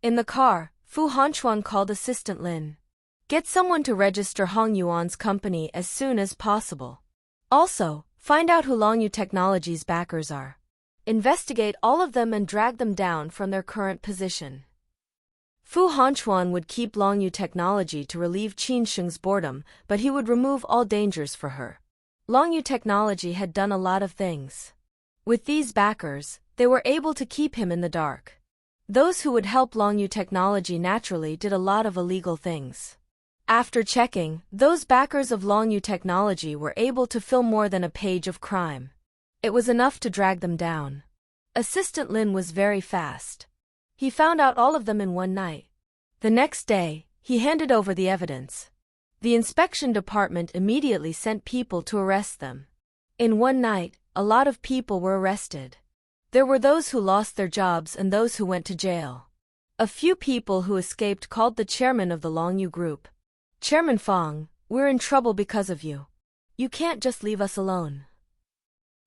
In the car, Fu Hanchuan called Assistant Lin. Get someone to register Hong Yuan's company as soon as possible. Also, find out who Longyu Technology's backers are. Investigate all of them and drag them down from their current position. Fu Hanchuan would keep Longyu Technology to relieve Qin Sheng's boredom, but he would remove all dangers for her. Longyu Technology had done a lot of things. With these backers, they were able to keep him in the dark. Those who would help Longyu Technology naturally did a lot of illegal things. After checking, those backers of Longyu Technology were able to fill more than a page of crime. It was enough to drag them down. Assistant Lin was very fast. He found out all of them in one night. The next day, he handed over the evidence. The inspection department immediately sent people to arrest them. In one night, a lot of people were arrested. There were those who lost their jobs and those who went to jail. A few people who escaped called the chairman of the Longyu group. Chairman Fang, we're in trouble because of you. You can't just leave us alone.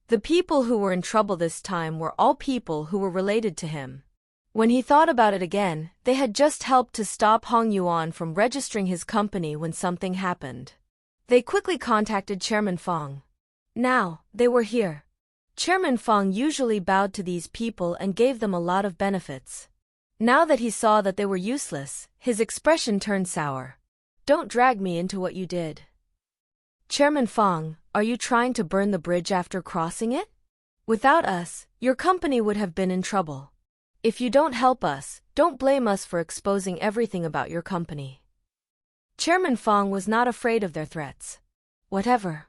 The people who were in trouble this time were all people who were related to him. When he thought about it again, they had just helped to stop Hong Yuan from registering his company when something happened. They quickly contacted Chairman Fang. Now, they were here. Chairman Fang usually bowed to these people and gave them a lot of benefits. Now that he saw that they were useless, his expression turned sour. Don't drag me into what you did. Chairman Fang, are you trying to burn the bridge after crossing it? Without us, your company would have been in trouble. If you don't help us, don't blame us for exposing everything about your company. Chairman Fang was not afraid of their threats. Whatever.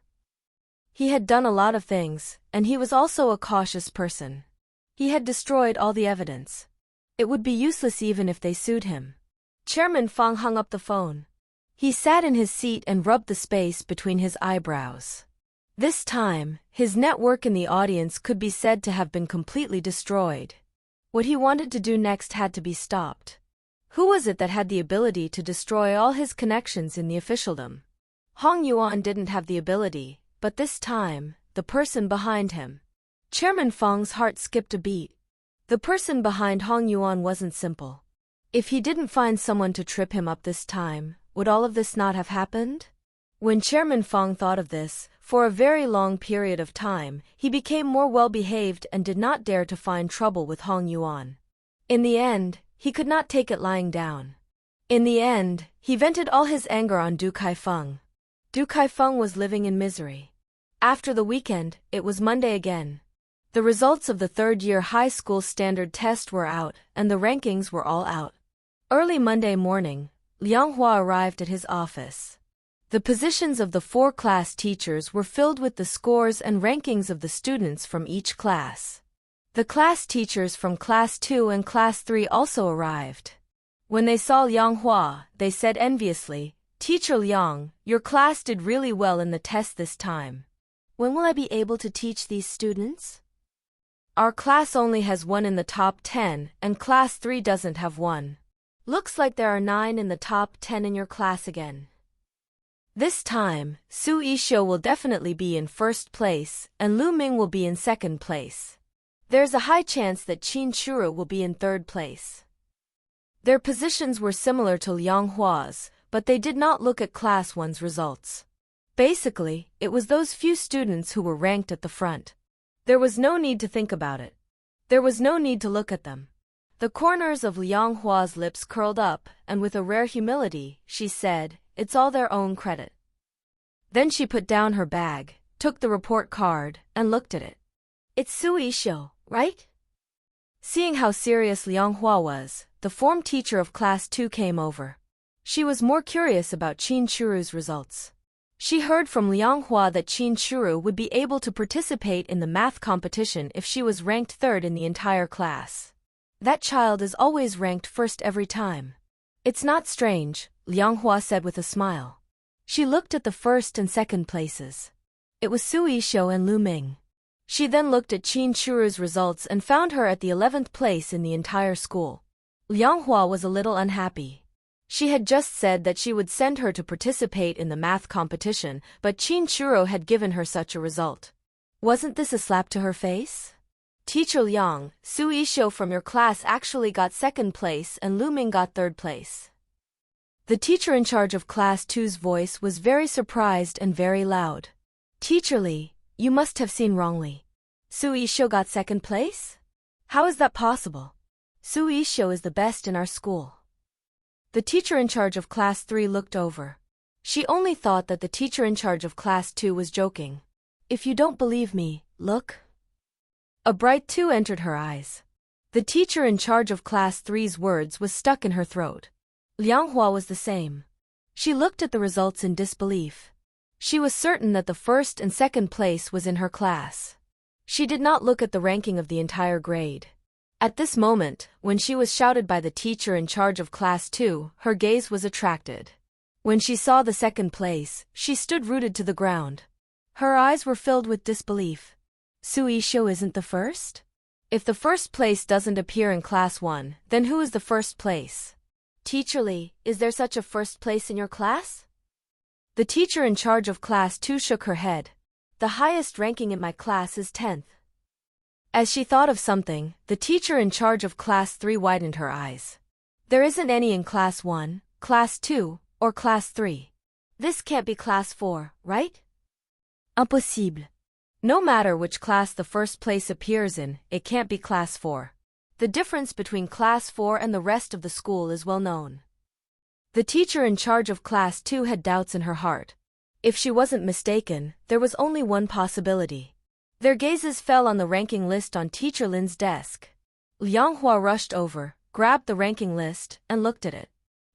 He had done a lot of things, and he was also a cautious person. He had destroyed all the evidence. It would be useless even if they sued him. Chairman Fang hung up the phone. He sat in his seat and rubbed the space between his eyebrows. This time, his network in the audience could be said to have been completely destroyed. What he wanted to do next had to be stopped. Who was it that had the ability to destroy all his connections in the officialdom? Hong Yuan didn't have the ability, but this time, the person behind him. Chairman Fang's heart skipped a beat. The person behind Hong Yuan wasn't simple. If he didn't find someone to trip him up this time, would all of this not have happened? When Chairman Fang thought of this, for a very long period of time, he became more well-behaved and did not dare to find trouble with Hong Yuan. In the end, he could not take it lying down. In the end, he vented all his anger on Du Kaifeng. Du Kaifeng was living in misery. After the weekend, it was Monday again. The results of the third-year high school standard test were out, and the rankings were all out. Early Monday morning, Liang Hua arrived at his office. The positions of the 4 class teachers were filled with the scores and rankings of the students from each class. The class teachers from Class 2 and Class 3 also arrived. When they saw Liang Hua, they said enviously, "Teacher Liang, your class did really well in the test this time. When will I be able to teach these students? Our class only has 1 in the top 10, and Class 3 doesn't have 1. Looks like there are 9 in the top 10 in your class again. This time, Su Yishou will definitely be in first place, and Lu Ming will be in second place. There's a high chance that Qin Shuru will be in third place." Their positions were similar to Liang Hua's, but they did not look at Class 1's results. Basically, it was those few students who were ranked at the front. There was no need to think about it. There was no need to look at them. The corners of Liang Hua's lips curled up, and with a rare humility, she said, "It's all their own credit." Then she put down her bag, took the report card, and looked at it. "It's Su Yishou, right?" Seeing how serious Liang Hua was, the form teacher of Class 2 came over. She was more curious about Qin Shuru's results. She heard from Liang Hua that Qin Shuru would be able to participate in the math competition if she was ranked 3rd in the entire class. That child is always ranked first every time. "It's not strange," Liang Hua said with a smile. She looked at the first and second places. It was Su Yishou and Lu Ming. She then looked at Qin Shuru's results and found her at the 11th place in the entire school. Liang Hua was a little unhappy. She had just said that she would send her to participate in the math competition, but Qin Shuru had given her such a result. Wasn't this a slap to her face? Teacher Liang, Su Yishu from your class actually got second place and Lu Ming got third place. The teacher in charge of Class 2's voice was very surprised and very loud. Teacher Li, you must have seen wrongly. Su Yishu got second place? How is that possible? Su Yishu is the best in our school. The teacher in charge of Class 3 looked over. She only thought that the teacher in charge of Class 2 was joking. If you don't believe me, look. A bright tear entered her eyes. The teacher in charge of Class 3's words was stuck in her throat. Liang Hua was the same. She looked at the results in disbelief. She was certain that the first and second place was in her class. She did not look at the ranking of the entire grade. At this moment, when she was shouted by the teacher in charge of Class 2, her gaze was attracted. When she saw the second place, she stood rooted to the ground. Her eyes were filled with disbelief. Su Yishu isn't the first? If the first place doesn't appear in Class 1, then who is the first place? Teacher Li, is there such a first place in your class? The teacher in charge of Class 2 shook her head. The highest ranking in my class is 10th. As she thought of something, the teacher in charge of Class 3 widened her eyes. There isn't any in Class 1, Class 2, or Class 3. This can't be Class 4, right? Impossible. No matter which class the first place appears in, it can't be Class 4. The difference between Class 4 and the rest of the school is well known. The teacher in charge of Class 2 had doubts in her heart. If she wasn't mistaken, there was only one possibility. Their gazes fell on the ranking list on Teacher Lin's desk. Liang Hua rushed over, grabbed the ranking list, and looked at it.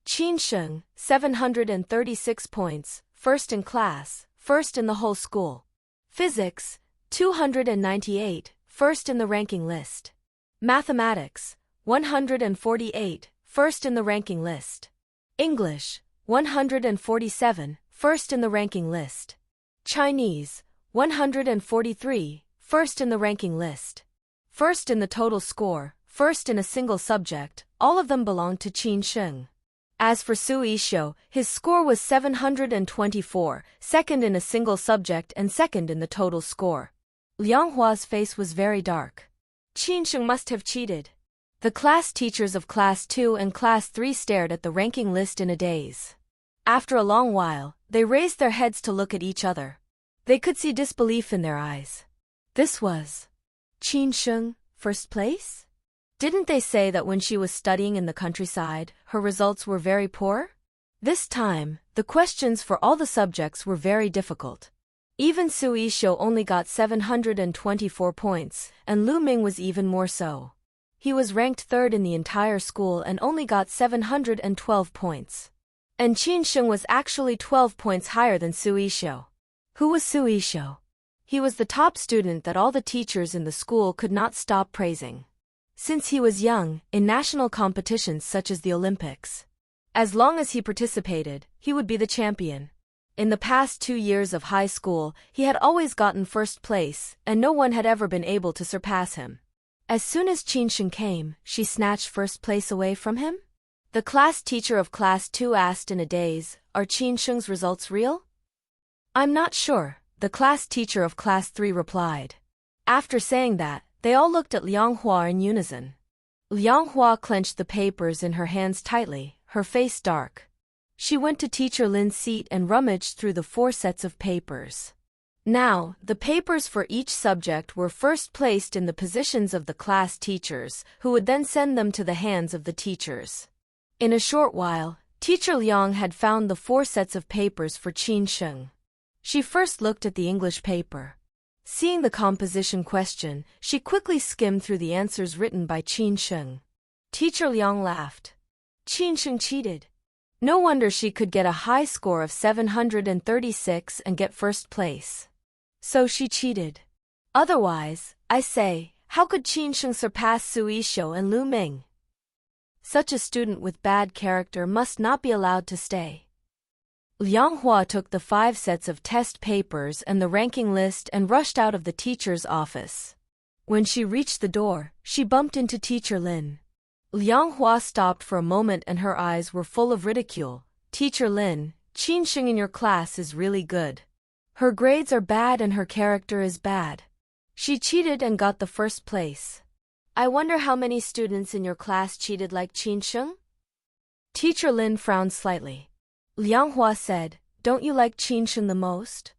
Qin Sheng, 736 points, first in class, first in the whole school. Physics, 298, first in the ranking list. Mathematics, 148, first in the ranking list. English, 147, first in the ranking list. Chinese, 143, first in the ranking list. First in the total score, first in a single subject, all of them belonged to Qin Sheng. As for Su Yishu, his score was 724, second in a single subject and second in the total score. Liang Hua's face was very dark. Qin Sheng must have cheated. The class teachers of Class 2 and Class 3 stared at the ranking list in a daze. After a long while, they raised their heads to look at each other. They could see disbelief in their eyes. This was Qin Sheng, first place? Didn't they say that when she was studying in the countryside, her results were very poor? This time, the questions for all the subjects were very difficult. Even Su Yishu only got 724 points, and Lu Ming was even more so. He was ranked third in the entire school and only got 712 points. And Qin Sheng was actually 12 points higher than Su Yishu. Who was Su Yishu? He was the top student that all the teachers in the school could not stop praising. Since he was young, in national competitions such as the Olympics, as long as he participated, he would be the champion. In the past 2 years of high school, he had always gotten first place, and no one had ever been able to surpass him. As soon as Qin Sheng came, she snatched first place away from him? The class teacher of Class 2 asked in a daze, "Are Qin Sheng's results real?" "I'm not sure," the class teacher of Class 3 replied. After saying that, they all looked at Liang Hua in unison. Liang Hua clenched the papers in her hands tightly, her face dark. She went to Teacher Lin's seat and rummaged through the 4 sets of papers. Now, the papers for each subject were first placed in the positions of the class teachers, who would then send them to the hands of the teachers. In a short while, Teacher Liang had found the 4 sets of papers for Qin Sheng. She first looked at the English paper. Seeing the composition question, she quickly skimmed through the answers written by Qin Sheng. Teacher Liang laughed. Qin Sheng cheated. No wonder she could get a high score of 736 and get first place. So she cheated. Otherwise, I say, how could Qin Sheng surpass Su Yishu and Lu Ming? Such a student with bad character must not be allowed to stay. Liang Hua took the 5 sets of test papers and the ranking list and rushed out of the teacher's office. When she reached the door, she bumped into Teacher Lin. Liang Hua stopped for a moment and her eyes were full of ridicule. "Teacher Lin, Qin Sheng in your class is really good. Her grades are bad and her character is bad." She cheated and got the first place. I wonder how many students in your class cheated like Qinsheng? Teacher Lin frowned slightly. Liang Hua said, don't you like Qinsheng the most?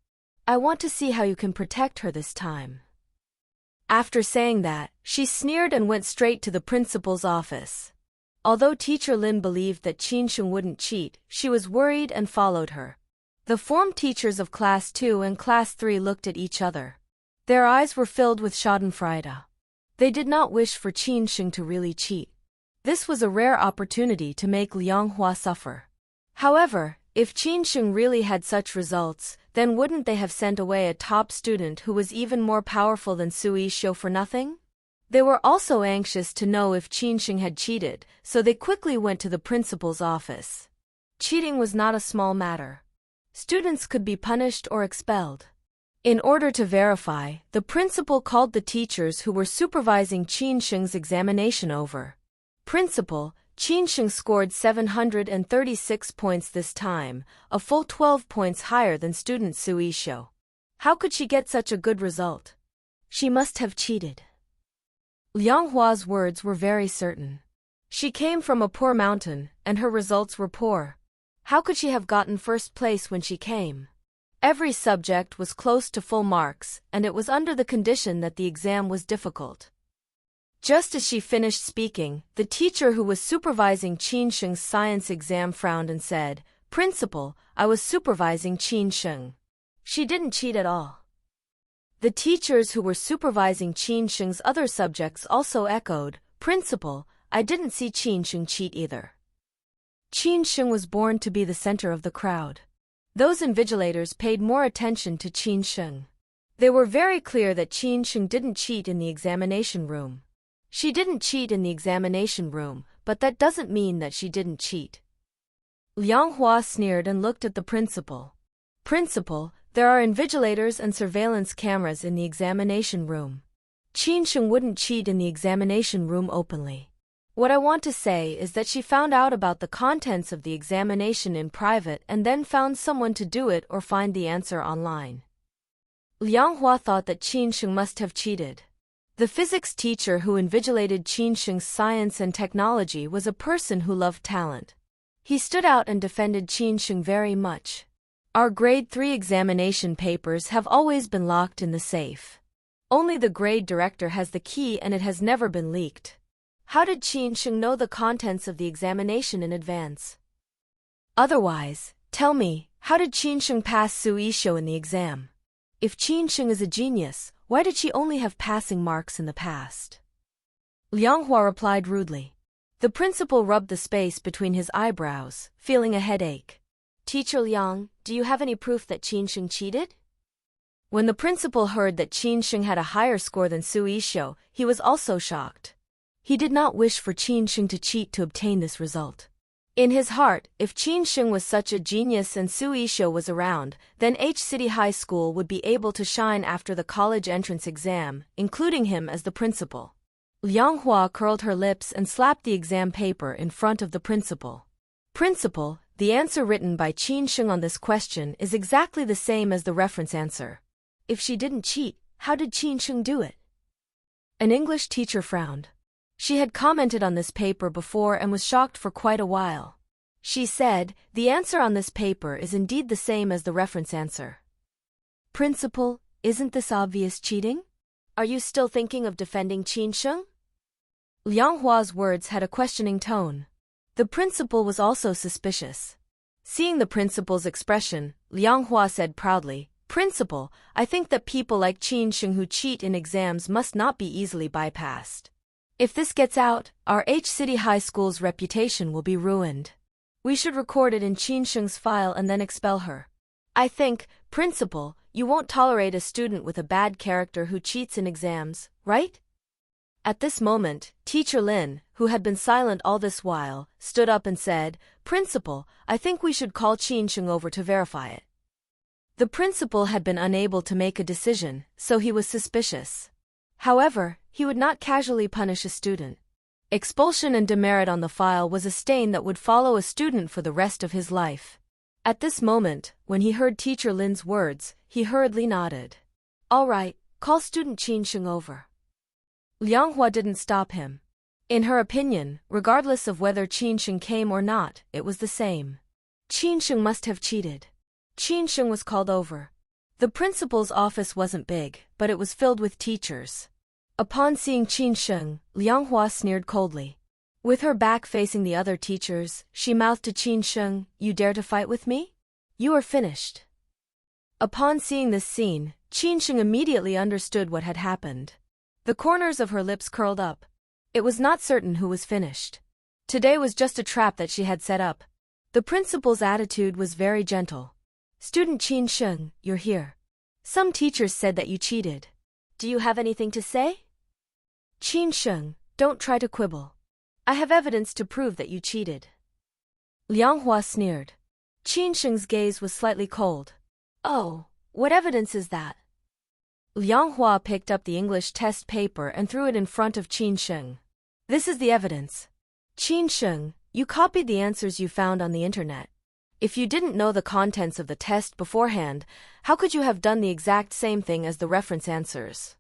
I want to see how you can protect her this time. After saying that, she sneered and went straight to the principal's office. Although Teacher Lin believed that Qinsheng wouldn't cheat, she was worried and followed her. The form teachers of Class 2 and Class 3 looked at each other. Their eyes were filled with schadenfreude. They did not wish for Qinsheng to really cheat. This was a rare opportunity to make Liang Hua suffer. However, if Qinsheng really had such results, then wouldn't they have sent away a top student who was even more powerful than Sui Shou for nothing? They were also anxious to know if Qinsheng had cheated, so they quickly went to the principal's office. Cheating was not a small matter. Students could be punished or expelled. In order to verify, the principal called the teachers who were supervising Qinsheng's examination over. Principal, Qinsheng scored 736 points this time, a full 12 points higher than student Sui Shou. How could she get such a good result? She must have cheated. Liang Hua's words were very certain. She came from a poor mountain, and her results were poor. How could she have gotten first place when she came? Every subject was close to full marks, and it was under the condition that the exam was difficult. Just as she finished speaking, the teacher who was supervising Qinsheng's science exam frowned and said, Principal, I was supervising Qinsheng. She didn't cheat at all. The teachers who were supervising Qinsheng's other subjects also echoed, Principal, I didn't see Qinsheng cheat either. Qinsheng was born to be the center of the crowd. Those invigilators paid more attention to Qinsheng. They were very clear that Qinsheng didn't cheat in the examination room. She didn't cheat in the examination room, but that doesn't mean that she didn't cheat. Liang Hua sneered and looked at the principal. Principal, there are invigilators and surveillance cameras in the examination room. Qinsheng wouldn't cheat in the examination room openly. What I want to say is that she found out about the contents of the examination in private and then found someone to do it or find the answer online. Liang Hua thought that Qinsheng must have cheated. The physics teacher who invigilated Qinsheng's science and technology was a person who loved talent. He stood out and defended Qinsheng very much. Our grade 3 examination papers have always been locked in the safe. Only the grade director has the key and it has never been leaked. How did Qinsheng know the contents of the examination in advance? Otherwise, tell me, how did Qinsheng pass Sui Shou in the exam? If Qinsheng is a genius, why did she only have passing marks in the past? Liang Hua replied rudely. The principal rubbed the space between his eyebrows, feeling a headache. Teacher Liang, do you have any proof that Qinsheng cheated? When the principal heard that Qinsheng had a higher score than Sui Shou, he was also shocked. He did not wish for Qinsheng to cheat to obtain this result. In his heart, if Qinsheng was such a genius and Sui Shou was around, then H City High School would be able to shine after the college entrance exam, including him as the principal. Liang Hua curled her lips and slapped the exam paper in front of the principal. Principal, the answer written by Qinsheng on this question is exactly the same as the reference answer. If she didn't cheat, how did Qinsheng do it? An English teacher frowned. She had commented on this paper before and was shocked for quite a while. She said, the answer on this paper is indeed the same as the reference answer. Principal, isn't this obvious cheating? Are you still thinking of defending Qinsheng? Liang Hua's words had a questioning tone. The principal was also suspicious. Seeing the principal's expression, Liang Hua said proudly, Principal, I think that people like Qinsheng who cheat in exams must not be easily bypassed. If this gets out, our H City High School's reputation will be ruined. We should record it in Qinsheng's file and then expel her. I think, Principal, you won't tolerate a student with a bad character who cheats in exams, right? At this moment, Teacher Lin, who had been silent all this while, stood up and said, Principal, I think we should call Qinsheng over to verify it. The principal had been unable to make a decision, so he was suspicious. However, he would not casually punish a student. Expulsion and demerit on the file was a stain that would follow a student for the rest of his life. At this moment, when he heard Teacher Lin's words, he hurriedly nodded. All right, call student Qin Sheng over. Liang Hua didn't stop him. In her opinion, regardless of whether Qin Sheng came or not, it was the same. Qin Sheng must have cheated. Qin Sheng was called over. The principal's office wasn't big, but it was filled with teachers. Upon seeing Qin Sheng, Liang Hua sneered coldly. With her back facing the other teachers, she mouthed to Qin Sheng, "You dare to fight with me? You are finished." Upon seeing this scene, Qin Sheng immediately understood what had happened. The corners of her lips curled up. It was not certain who was finished. Today was just a trap that she had set up. The principal's attitude was very gentle. "Student Qin Sheng, you're here. Some teachers said that you cheated. Do you have anything to say?" "Qin Sheng, don't try to quibble. I have evidence to prove that you cheated." Liang Hua sneered. Qin Sheng's gaze was slightly cold. "Oh, what evidence is that?" Liang Hua picked up the English test paper and threw it in front of Qin Sheng. "This is the evidence. Qin Sheng, you copied the answers you found on the internet. If you didn't know the contents of the test beforehand, how could you have done the exact same thing as the reference answers?"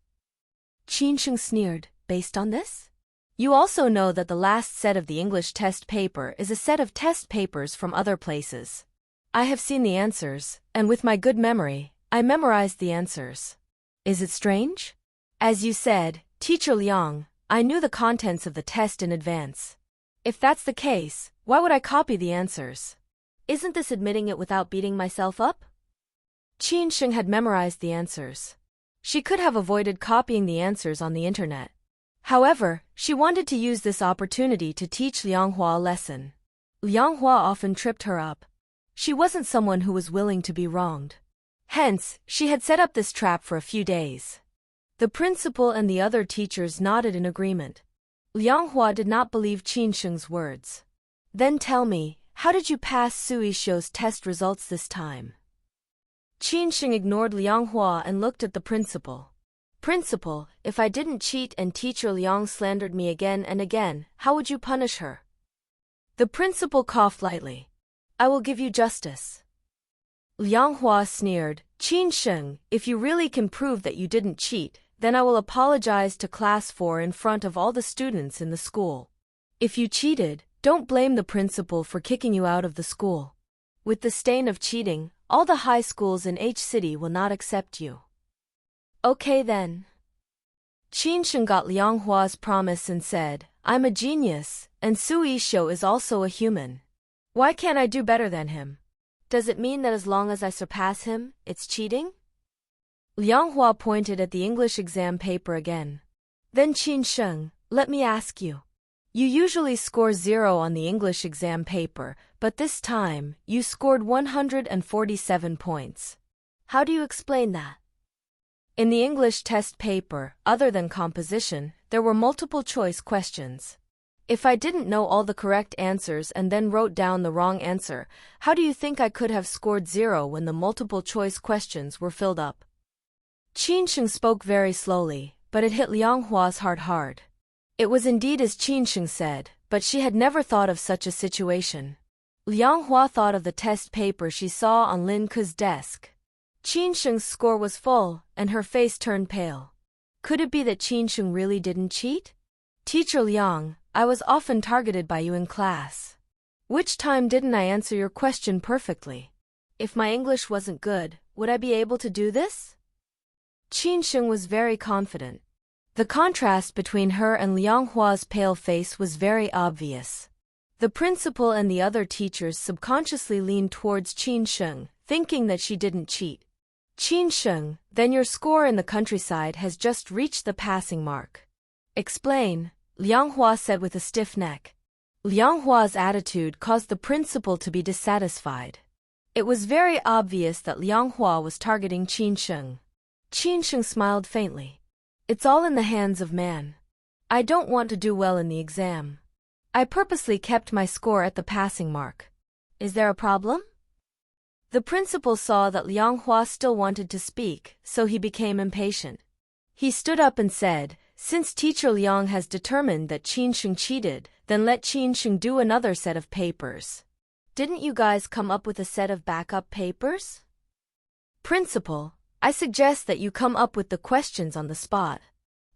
Qin Sheng sneered. "Based on this? You also know that the last set of the English test paper is a set of test papers from other places. I have seen the answers, and with my good memory, I memorized the answers. Is it strange? As you said, Teacher Liang, I knew the contents of the test in advance. If that's the case, why would I copy the answers? Isn't this admitting it without beating myself up?" Qin Sheng had memorized the answers. She could have avoided copying the answers on the internet. However, she wanted to use this opportunity to teach Liang Hua a lesson. Liang Hua often tripped her up. She wasn't someone who was willing to be wronged. Hence, she had set up this trap for a few days. The principal and the other teachers nodded in agreement. Liang Hua did not believe Qin Sheng's words. "Then tell me, how did you pass Sui Shou's test results this time?" Qin Sheng ignored Liang Hua and looked at the principal. "Principal, if I didn't cheat and Teacher Liang slandered me again and again, how would you punish her?" The principal coughed lightly. "I will give you justice." Liang Hua sneered. "Qin Sheng, if you really can prove that you didn't cheat, then I will apologize to Class 4 in front of all the students in the school. If you cheated, don't blame the principal for kicking you out of the school. With the stain of cheating, all the high schools in H City will not accept you." "Okay then." Qin Sheng got Liang Hua's promise and said, "I'm a genius, and Sui Shou is also a human. Why can't I do better than him? Does it mean that as long as I surpass him, it's cheating?" Liang Hua pointed at the English exam paper again. "Then Qin Sheng, let me ask you. You usually score 0 on the English exam paper, but this time, you scored 147 points. How do you explain that?" In the English test paper, other than composition, there were multiple choice questions. If I didn't know all the correct answers and then wrote down the wrong answer, how do you think I could have scored 0 when the multiple choice questions were filled up? Qin Sheng spoke very slowly, but it hit Liang Hua's heart hard. It was indeed as Qin Sheng said, but she had never thought of such a situation. Liang Hua thought of the test paper she saw on Lin Ke's desk. Qin Sheng's score was full, and her face turned pale. Could it be that Qin Sheng really didn't cheat? "Teacher Liang, I was often targeted by you in class. Which time didn't I answer your question perfectly? If my English wasn't good, would I be able to do this?" Qin Sheng was very confident. The contrast between her and Liang Hua's pale face was very obvious. The principal and the other teachers subconsciously leaned towards Qin Sheng, thinking that she didn't cheat. "Qin Sheng, then your score in the countryside has just reached the passing mark. Explain," Liang Hua said with a stiff neck. Liang Hua's attitude caused the principal to be dissatisfied. It was very obvious that Liang Hua was targeting Qin Sheng. Qin Sheng smiled faintly. "It's all in the hands of man. I don't want to do well in the exam. I purposely kept my score at the passing mark. Is there a problem?" The principal saw that Liang Hua still wanted to speak, so he became impatient. He stood up and said, "Since Teacher Liang has determined that Qin Sheng cheated, then let Qin Sheng do another set of papers. Didn't you guys come up with a set of backup papers?" "Principal, I suggest that you come up with the questions on the spot.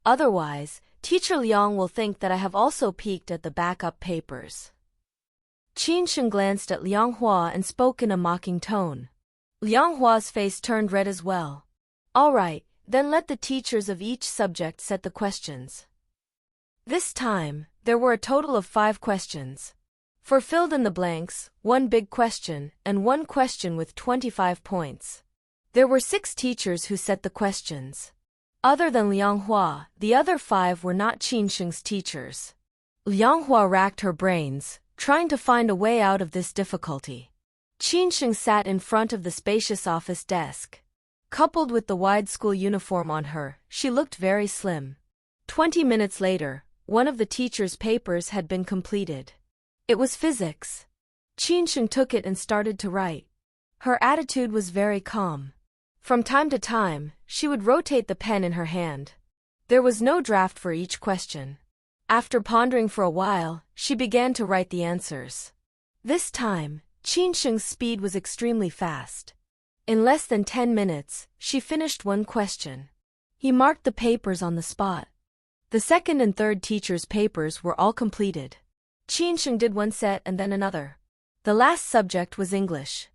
Otherwise, Teacher Liang will think that I have also peeked at the backup papers. Qin Sheng glanced at Liang Hua and spoke in a mocking tone. Liang Hua's face turned red as well. All right, then let the teachers of each subject set the questions. This time, there were a total of 5 questions. For filled in the blanks, 1 big question, and 1 question with 25 points. There were 6 teachers who set the questions. Other than Liang Hua, the other 5 were not Qin Sheng's teachers. Liang Hua racked her brains, trying to find a way out of this difficulty. Qin Sheng sat in front of the spacious office desk. Coupled with the wide school uniform on her, she looked very slim. 20 minutes later, one of the teacher's papers had been completed. It was physics. Qin Sheng took it and started to write. Her attitude was very calm. From time to time, she would rotate the pen in her hand. There was no draft for each question. After pondering for a while, she began to write the answers. This time, Qin Sheng's speed was extremely fast. In less than 10 minutes, she finished 1 question. He marked the papers on the spot. The second and third teachers' papers were all completed. Qin Sheng did 1 set and then another. The last subject was English.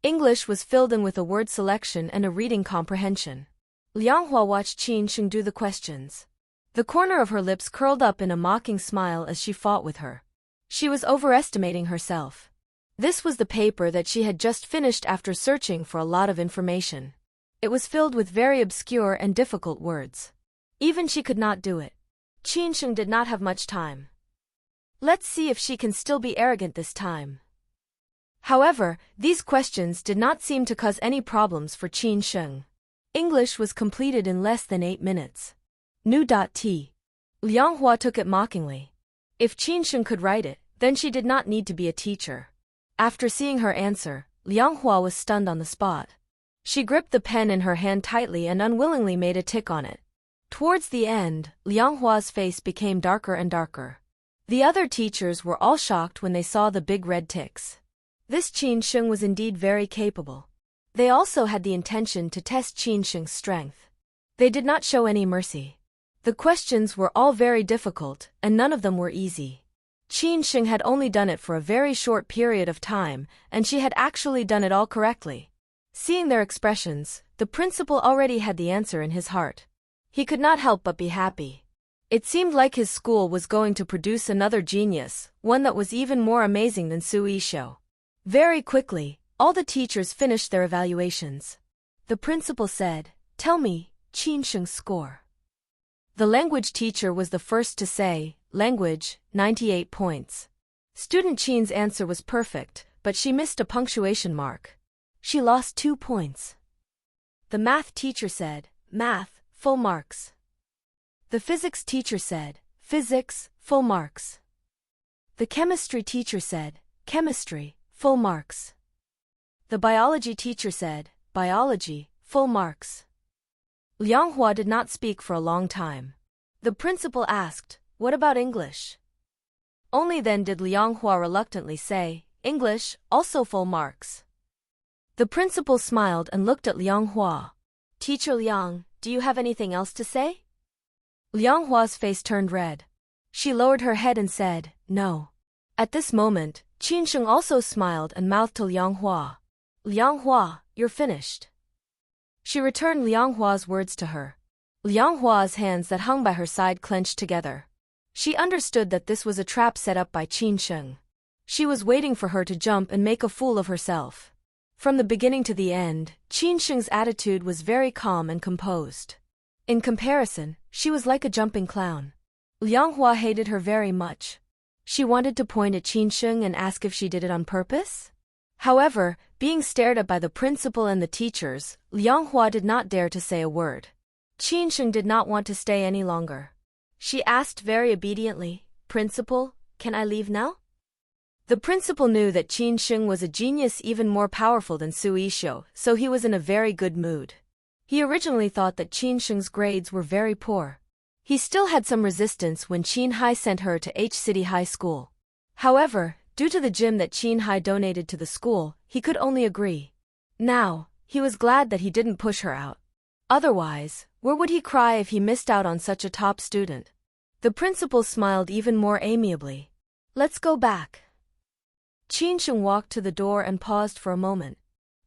English was filled in with a word selection and a reading comprehension. Liang Hua watched Qin Sheng do the questions. The corner of her lips curled up in a mocking smile as she fought with her. She was overestimating herself. This was the paper that she had just finished after searching for a lot of information. It was filled with very obscure and difficult words. Even she could not do it. Qin Sheng did not have much time. Let's see if she can still be arrogant this time. However, these questions did not seem to cause any problems for Qin Sheng. English was completed in less than 8 minutes. T. Liang Hua took it mockingly. If Qin Sheng could write it, then she did not need to be a teacher. After seeing her answer, Liang Hua was stunned on the spot. She gripped the pen in her hand tightly and unwillingly made a tick on it. Towards the end, Liang Hua's face became darker and darker. The other teachers were all shocked when they saw the big red ticks. This Qin Sheng was indeed very capable. They also had the intention to test Qin Sheng's strength. They did not show any mercy. The questions were all very difficult, and none of them were easy. Qin Sheng had only done it for a very short period of time, and she had actually done it all correctly. Seeing their expressions, the principal already had the answer in his heart. He could not help but be happy. It seemed like his school was going to produce another genius, one that was even more amazing than Su Yishou. Very quickly, all the teachers finished their evaluations. The principal said, "Tell me, Qin Sheng's score." The language teacher was the first to say, "Language, 98 points." Student Qin's answer was perfect, but she missed a punctuation mark. She lost 2 points. The math teacher said, "Math, full marks." The physics teacher said, "Physics, full marks." The chemistry teacher said, "Chemistry, full marks." The biology teacher said, "Biology, full marks." Liang Hua did not speak for a long time. The principal asked, "What about English?" Only then did Liang Hua reluctantly say, "English, also full marks." The principal smiled and looked at Liang Hua. "Teacher Liang, do you have anything else to say?" Liang Hua's face turned red. She lowered her head and said, "No." At this moment, Qin Sheng also smiled and mouthed to Liang Hua, "Liang Hua, you're finished." She returned Liang Hua's words to her. Liang Hua's hands that hung by her side clenched together. She understood that this was a trap set up by Qin Sheng. She was waiting for her to jump and make a fool of herself. From the beginning to the end, Qin Sheng's attitude was very calm and composed. In comparison, she was like a jumping clown. Liang Hua hated her very much. She wanted to point at Qin Sheng and ask if she did it on purpose. However, being stared at by the principal and the teachers, Liang Hua did not dare to say a word. Qin Sheng did not want to stay any longer. She asked very obediently, "Principal, can I leave now?" The principal knew that Qin Sheng was a genius even more powerful than Su Yishou, so he was in a very good mood. He originally thought that Qin Sheng's grades were very poor. He still had some resistance when Qin Hai sent her to H City High School. However, due to the gym that Qin Hai donated to the school, he could only agree. Now, he was glad that he didn't push her out. Otherwise, where would he cry if he missed out on such a top student? The principal smiled even more amiably. Let's go back. Qin Sheng walked to the door and paused for a moment.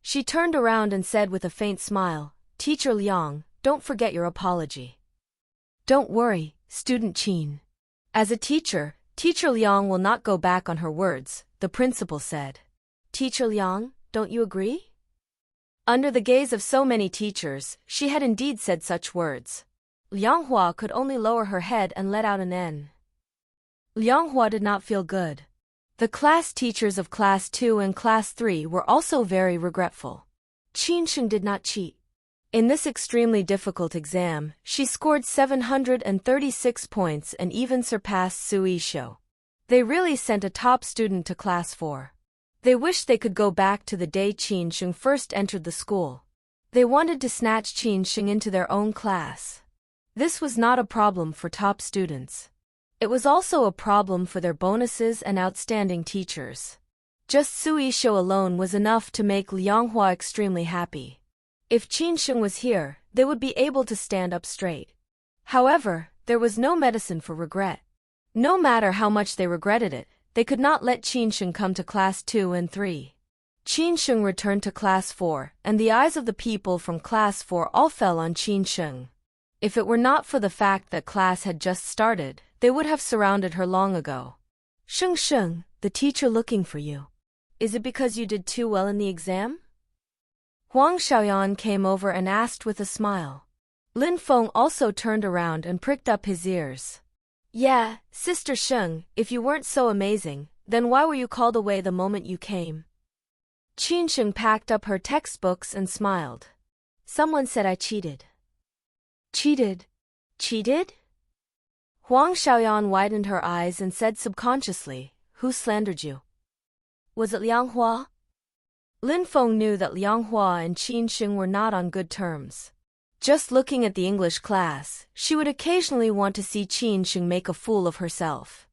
She turned around and said with a faint smile, Teacher Liang, don't forget your apology. Don't worry, student Qin. As a teacher, Teacher Liang will not go back on her words, the principal said. Teacher Liang, don't you agree? Under the gaze of so many teachers, she had indeed said such words. Liang Hua could only lower her head and let out an N. Liang Hua did not feel good. The class teachers of Class 2 and Class 3 were also very regretful. Qin Sheng did not cheat. In this extremely difficult exam, she scored 736 points and even surpassed Su Yishuo. They really sent a top student to Class 4. They wished they could go back to the day Qin Sheng first entered the school. They wanted to snatch Qin Sheng into their own class. This was not a problem for top students. It was also a problem for their bonuses and outstanding teachers. Just Su Yishuo alone was enough to make Liang Hua extremely happy. If Qin Sheng was here, they would be able to stand up straight. However, there was no medicine for regret. No matter how much they regretted it, they could not let Qin Sheng come to Class 2 and 3. Qin Sheng returned to Class 4, and the eyes of the people from Class 4 all fell on Qin Sheng. If it were not for the fact that class had just started, they would have surrounded her long ago. Sheng Sheng, the teacher looking for you. Is it because you did too well in the exam? Huang Xiaoyan came over and asked with a smile. Lin Feng also turned around and pricked up his ears. Yeah, Sister Sheng, if you weren't so amazing, then why were you called away the moment you came? Qin Sheng packed up her textbooks and smiled. Someone said I cheated. Cheated? Cheated? Huang Xiaoyan widened her eyes and said subconsciously, who slandered you? Was it Liang Hua? Lin Feng knew that Liang Hua and Qin Sheng were not on good terms. Just looking at the English class, she would occasionally want to see Qin Sheng make a fool of herself.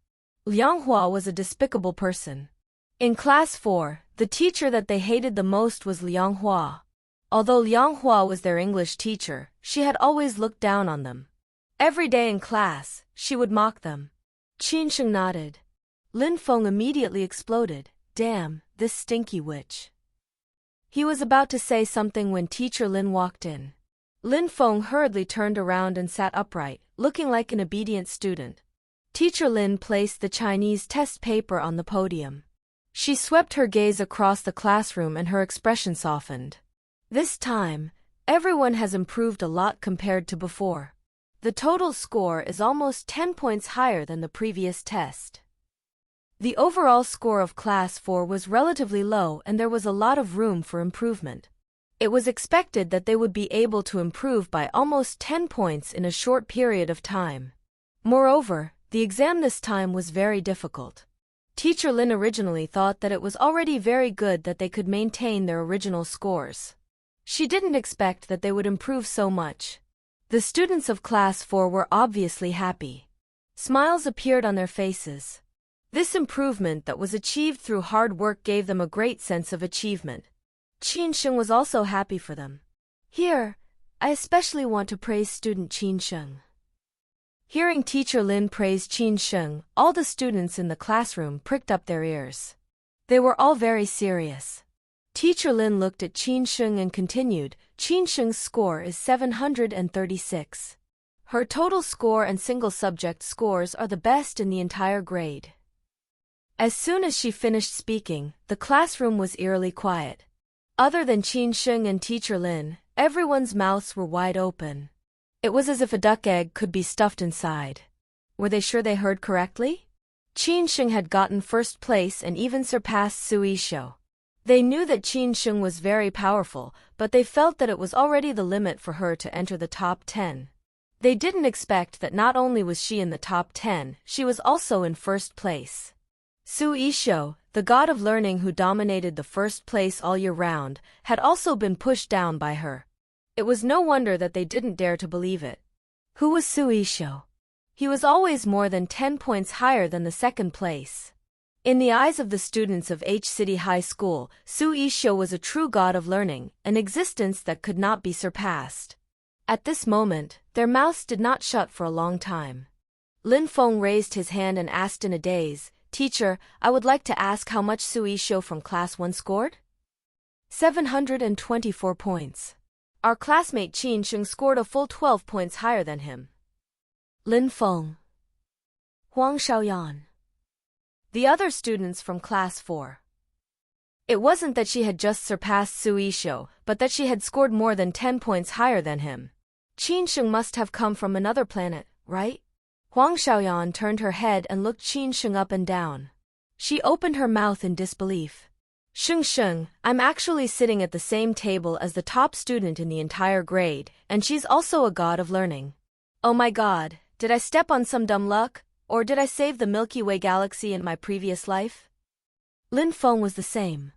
Liang Hua was a despicable person. In Class 4, the teacher that they hated the most was Liang Hua. Although Liang Hua was their English teacher, she had always looked down on them. Every day in class, she would mock them. Qin Sheng nodded. Lin Feng immediately exploded. Damn, this stinky witch. He was about to say something when Teacher Lin walked in. Lin Feng hurriedly turned around and sat upright, looking like an obedient student. Teacher Lin placed the Chinese test paper on the podium. She swept her gaze across the classroom and her expression softened. This time, everyone has improved a lot compared to before. The total score is almost 10 points higher than the previous test. The overall score of Class 4 was relatively low and there was a lot of room for improvement. It was expected that they would be able to improve by almost 10 points in a short period of time. Moreover, the exam this time was very difficult. Teacher Lin originally thought that it was already very good that they could maintain their original scores. She didn't expect that they would improve so much. The students of Class 4 were obviously happy. Smiles appeared on their faces. This improvement that was achieved through hard work gave them a great sense of achievement. Qin Sheng was also happy for them. Here, I especially want to praise student Qin Sheng. Hearing Teacher Lin praise Qin Sheng, all the students in the classroom pricked up their ears. They were all very serious. Teacher Lin looked at Qin Sheng and continued, Qin Sheng's score is 736. Her total score and single subject scores are the best in the entire grade. As soon as she finished speaking, the classroom was eerily quiet. Other than Qin Sheng and Teacher Lin, everyone's mouths were wide open. It was as if a duck egg could be stuffed inside. Were they sure they heard correctly? Qin Sheng had gotten first place and even surpassed Su Yishuo. They knew that Qin Sheng was very powerful, but they felt that it was already the limit for her to enter the top 10. They didn't expect that not only was she in the top 10, she was also in first place. Su Yishuo, the god of learning who dominated the first place all year round, had also been pushed down by her. It was no wonder that they didn't dare to believe it. Who was Su Yishuo? He was always more than 10 points higher than the second place. In the eyes of the students of H City High School, Su Yishuo was a true god of learning, an existence that could not be surpassed. At this moment, their mouths did not shut for a long time. Lin Feng raised his hand and asked in a daze, "Teacher, I would like to ask how much Sui Shou from class 1 scored?" 724 points. Our classmate Qin Sheng scored a full 12 points higher than him. Lin Feng. Huang Xiaoyan. The other students from class 4. It wasn't that she had just surpassed Sui Shou, but that she had scored more than 10 points higher than him. Qin Sheng must have come from another planet, right? Huang Xiaoyan turned her head and looked Qin Sheng up and down. She opened her mouth in disbelief. Sheng, I'm actually sitting at the same table as the top student in the entire grade, and she's also a god of learning. Oh my god, did I step on some dumb luck, or did I save the Milky Way galaxy in my previous life? Lin Feng was the same.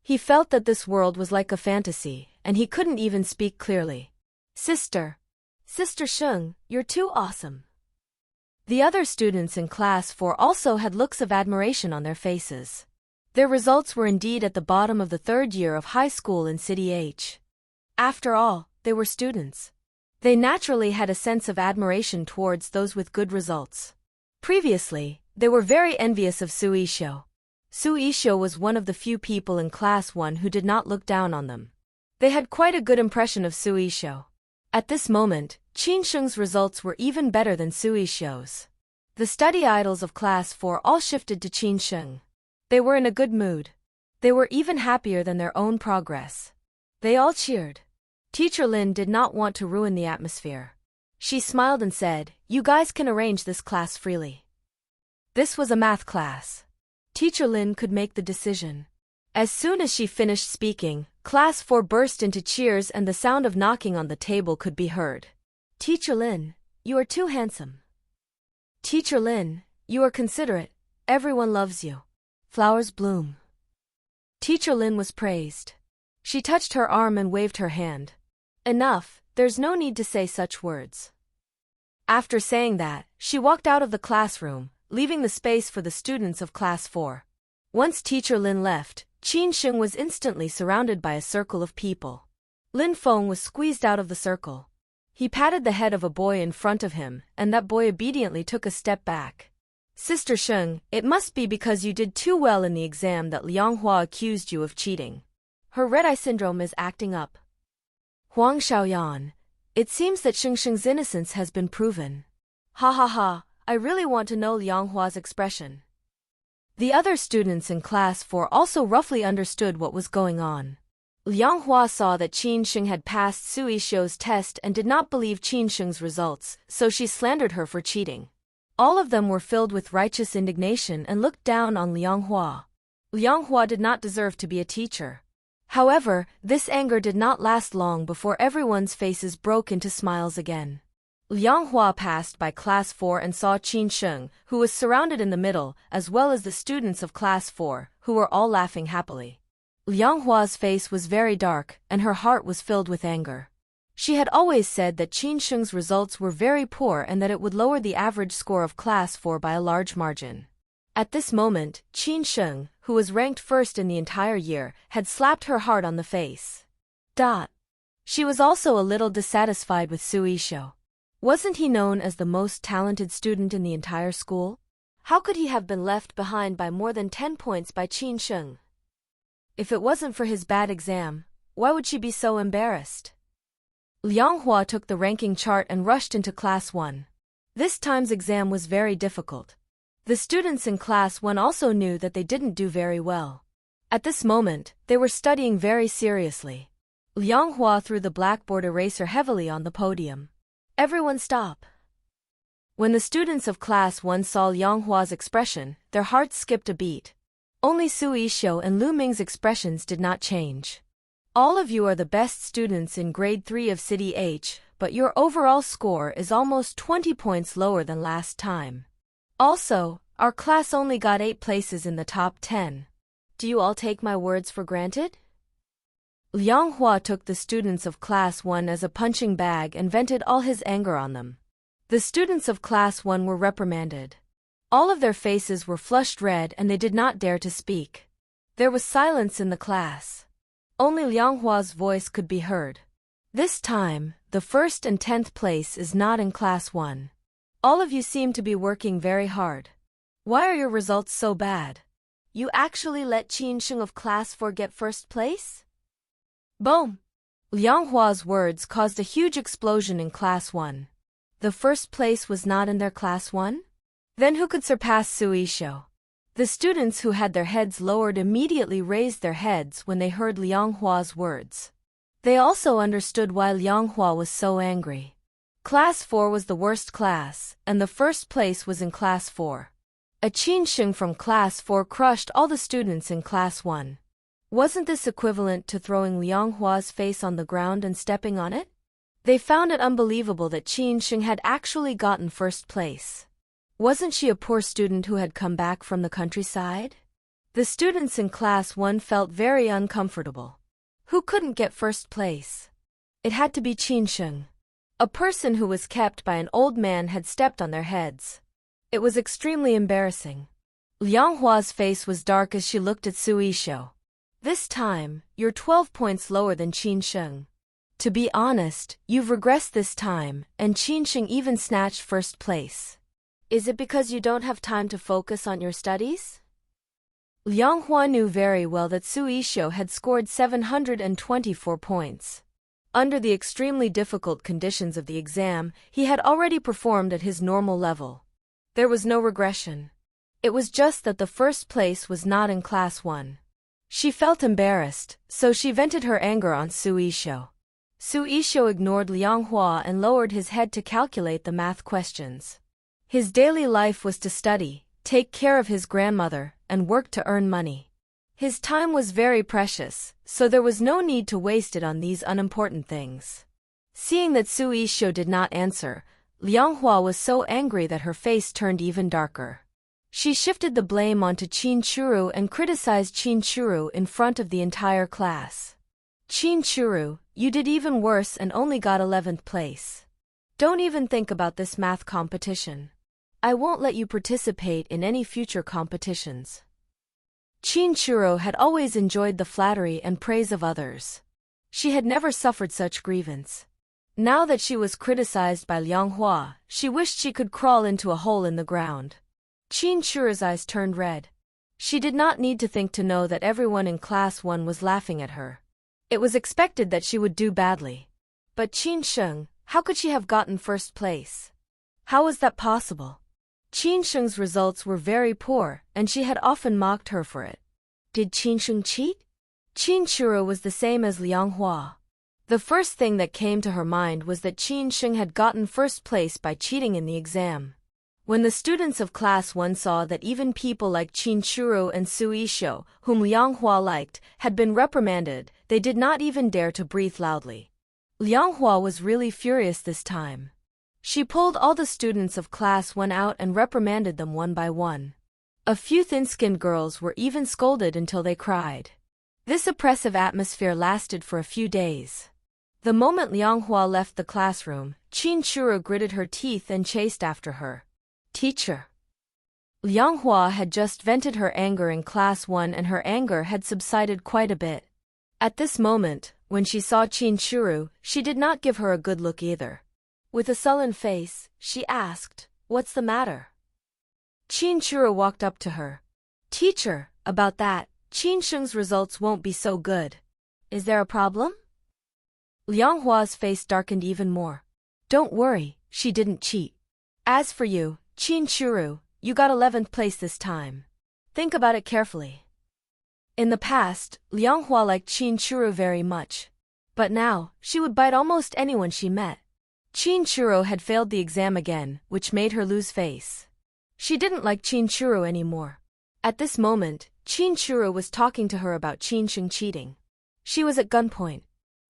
He felt that this world was like a fantasy, and he couldn't even speak clearly. Sister Sheng, you're too awesome. The other students in class 4 also had looks of admiration on their faces. Their results were indeed at the bottom of the 3rd year of high school in City H. After all, they were students. They naturally had a sense of admiration towards those with good results. Previously, they were very envious of Sui Shou. Sui Shou was one of the few people in class 1 who did not look down on them. They had quite a good impression of Sui Shou. At this moment, Qin Sheng's results were even better than Sui Shou's. The study idols of class 4 all shifted to Qin Sheng. They were in a good mood. They were even happier than their own progress. They all cheered. Teacher Lin did not want to ruin the atmosphere. She smiled and said, "You guys can arrange this class freely." This was a math class. Teacher Lin could make the decision. As soon as she finished speaking, class 4 burst into cheers and the sound of knocking on the table could be heard. "Teacher Lin, you are too handsome. Teacher Lin, you are considerate. Everyone loves you. Flowers bloom." Teacher Lin was praised. She touched her arm and waved her hand. "Enough, there's no need to say such words." After saying that, she walked out of the classroom, leaving the space for the students of class 4. Once Teacher Lin left, Qin Sheng was instantly surrounded by a circle of people. Lin Feng was squeezed out of the circle. He patted the head of a boy in front of him, and that boy obediently took a step back. "Sister Sheng, it must be because you did too well in the exam that Liang Hua accused you of cheating. Her red-eye syndrome is acting up." Huang Xiaoyan. It seems that Sheng's innocence has been proven. Ha ha ha, I really want to know Liang Hua's expression. The other students in class 4 also roughly understood what was going on. Liang Hua saw that Qin Sheng had passed Sui Shou's test and did not believe Qin Sheng's results, so she slandered her for cheating. All of them were filled with righteous indignation and looked down on Liang Hua. Liang Hua did not deserve to be a teacher. However, this anger did not last long before everyone's faces broke into smiles again. Liang Hua passed by class 4 and saw Qin Sheng, who was surrounded in the middle, as well as the students of class 4, who were all laughing happily. Liang Hua's face was very dark, and her heart was filled with anger. She had always said that Qin Sheng's results were very poor and that it would lower the average score of class 4 by a large margin. At this moment, Qin Sheng, who was ranked first in the entire year, had slapped her hard on the face. She was also a little dissatisfied with Sui Shou. Wasn't he known as the most talented student in the entire school? How could he have been left behind by more than 10 points by Qin Sheng? If it wasn't for his bad exam, why would she be so embarrassed? Liang Hua took the ranking chart and rushed into class 1. This time's exam was very difficult. The students in class 1 also knew that they didn't do very well. At this moment, they were studying very seriously. Liang Hua threw the blackboard eraser heavily on the podium. "Everyone stop." When the students of class 1 saw Liang Hua's expression, their hearts skipped a beat. Only Sui Shou and Lu Ming's expressions did not change. "All of you are the best students in grade 3 of City H, but your overall score is almost 20 points lower than last time. Also, our class only got 8 places in the top 10. Do you all take my words for granted?" Liang Hua took the students of class 1 as a punching bag and vented all his anger on them. The students of class 1 were reprimanded. All of their faces were flushed red and they did not dare to speak. There was silence in the class. Only Liang Hua's voice could be heard. This time, the first and 10th place is not in Class 1. All of you seem to be working very hard. Why are your results so bad? You actually let Qin Sheng of Class 4 get first place? Boom! Liang Hua's words caused a huge explosion in Class 1. The first place was not in their Class 1? Then who could surpass Su Yishou? The students who had their heads lowered immediately raised their heads when they heard Liang Hua's words. They also understood why Liang Hua was so angry. Class 4 was the worst class, and the first place was in Class 4. A Qin Sheng from Class 4 crushed all the students in Class 1. Wasn't this equivalent to throwing Liang Hua's face on the ground and stepping on it? They found it unbelievable that Qin Sheng had actually gotten first place. Wasn't she a poor student who had come back from the countryside? The students in Class 1 felt very uncomfortable. Who couldn't get first place? It had to be Qin Sheng. A person who was kept by an old man had stepped on their heads. It was extremely embarrassing. Liang Hua's face was dark as she looked at Su Yishou. This time, you're 12 points lower than Qin Sheng. To be honest, you've regressed this time, and Qin Sheng even snatched first place. Is it because you don't have time to focus on your studies? Liang Hua knew very well that Su Yishou had scored 724 points. Under the extremely difficult conditions of the exam, he had already performed at his normal level. There was no regression. It was just that the first place was not in Class 1. She felt embarrassed, so she vented her anger on Su Yishou. Su Yishou ignored Liang Hua and lowered his head to calculate the math questions. His daily life was to study, take care of his grandmother, and work to earn money. His time was very precious, so there was no need to waste it on these unimportant things. Seeing that Su Yishou did not answer, Liang Hua was so angry that her face turned even darker. She shifted the blame onto Qin Churu and criticized Qin Churu in front of the entire class. Qin Churu, you did even worse and only got 11th place. Don't even think about this math competition. I won't let you participate in any future competitions. Qin Churu had always enjoyed the flattery and praise of others. She had never suffered such grievance. Now that she was criticized by Liang Hua, she wished she could crawl into a hole in the ground. Qin Churu's eyes turned red. She did not need to think to know that everyone in Class 1 was laughing at her. It was expected that she would do badly. But Qin Sheng, how could she have gotten first place? How was that possible? Qin Sheng's results were very poor, and she had often mocked her for it. Did Qin Sheng cheat? Qin Churu was the same as Liang Hua. The first thing that came to her mind was that Qin Sheng had gotten first place by cheating in the exam. When the students of Class 1 saw that even people like Qin Churu and Su Yishou, whom Liang Hua liked, had been reprimanded, they did not even dare to breathe loudly. Liang Hua was really furious this time. She pulled all the students of Class 1 out and reprimanded them one by one. A few thin-skinned girls were even scolded until they cried. This oppressive atmosphere lasted for a few days. The moment Liang Hua left the classroom, Qin Churu gritted her teeth and chased after her. Teacher. Liang Hua had just vented her anger in Class 1 and her anger had subsided quite a bit. At this moment, when she saw Qin Churu, she did not give her a good look either. With a sullen face, she asked, "What's the matter?" Qin Churu walked up to her. "Teacher, about that, Qin Sheng's results won't be so good. Is there a problem?" Liang Hua's face darkened even more. "Don't worry, she didn't cheat. As for you, Qin Churu, you got 11th place this time. Think about it carefully." In the past, Liang Hua liked Qin Churu very much. But now, she would bite almost anyone she met. Qin Churu had failed the exam again, which made her lose face. She didn't like Qin Churu anymore. At this moment, Qin Churu was talking to her about Qin Sheng cheating. She was at gunpoint.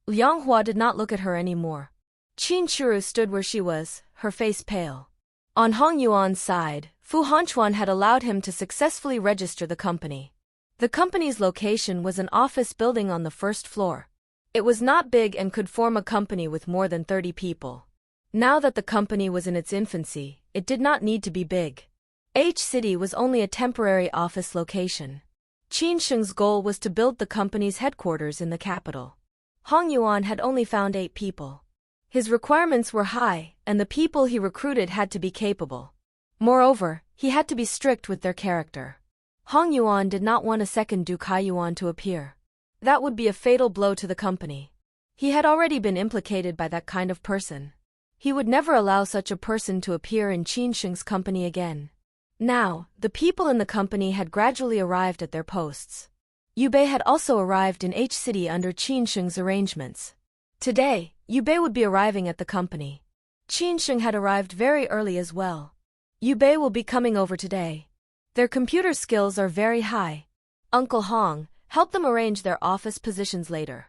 Liang Hua did not look at her anymore. Qin Churu stood where she was, her face pale. On Hong Yuan's side, Fu Hanchuan had allowed him to successfully register the company. The company's location was an office building on the first floor. It was not big and could form a company with more than 30 people. Now that the company was in its infancy, it did not need to be big. H-City was only a temporary office location. Qin Sheng's goal was to build the company's headquarters in the capital. Hong Yuan had only found 8 people. His requirements were high, and the people he recruited had to be capable. Moreover, he had to be strict with their character. Hong Yuan did not want a second Du Kai Yuan to appear. That would be a fatal blow to the company. He had already been implicated by that kind of person. He would never allow such a person to appear in Qin Sheng's company again. Now, the people in the company had gradually arrived at their posts. Yu Bei had also arrived in H City under Qin Sheng's arrangements. Today, Yu Bei would be arriving at the company. Qin Sheng had arrived very early as well. Yu Bei will be coming over today. Their computer skills are very high. Uncle Hong, help them arrange their office positions later.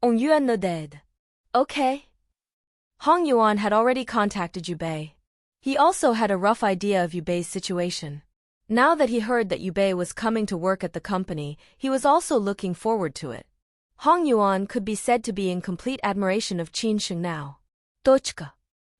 On Yuan ne dead. Okay. Hong Yuan had already contacted Yu Bei. He also had a rough idea of Yu Bei's situation. Now that he heard that Yu Bei was coming to work at the company, he was also looking forward to it. Hong Yuan could be said to be in complete admiration of Qin Sheng now. Dochka.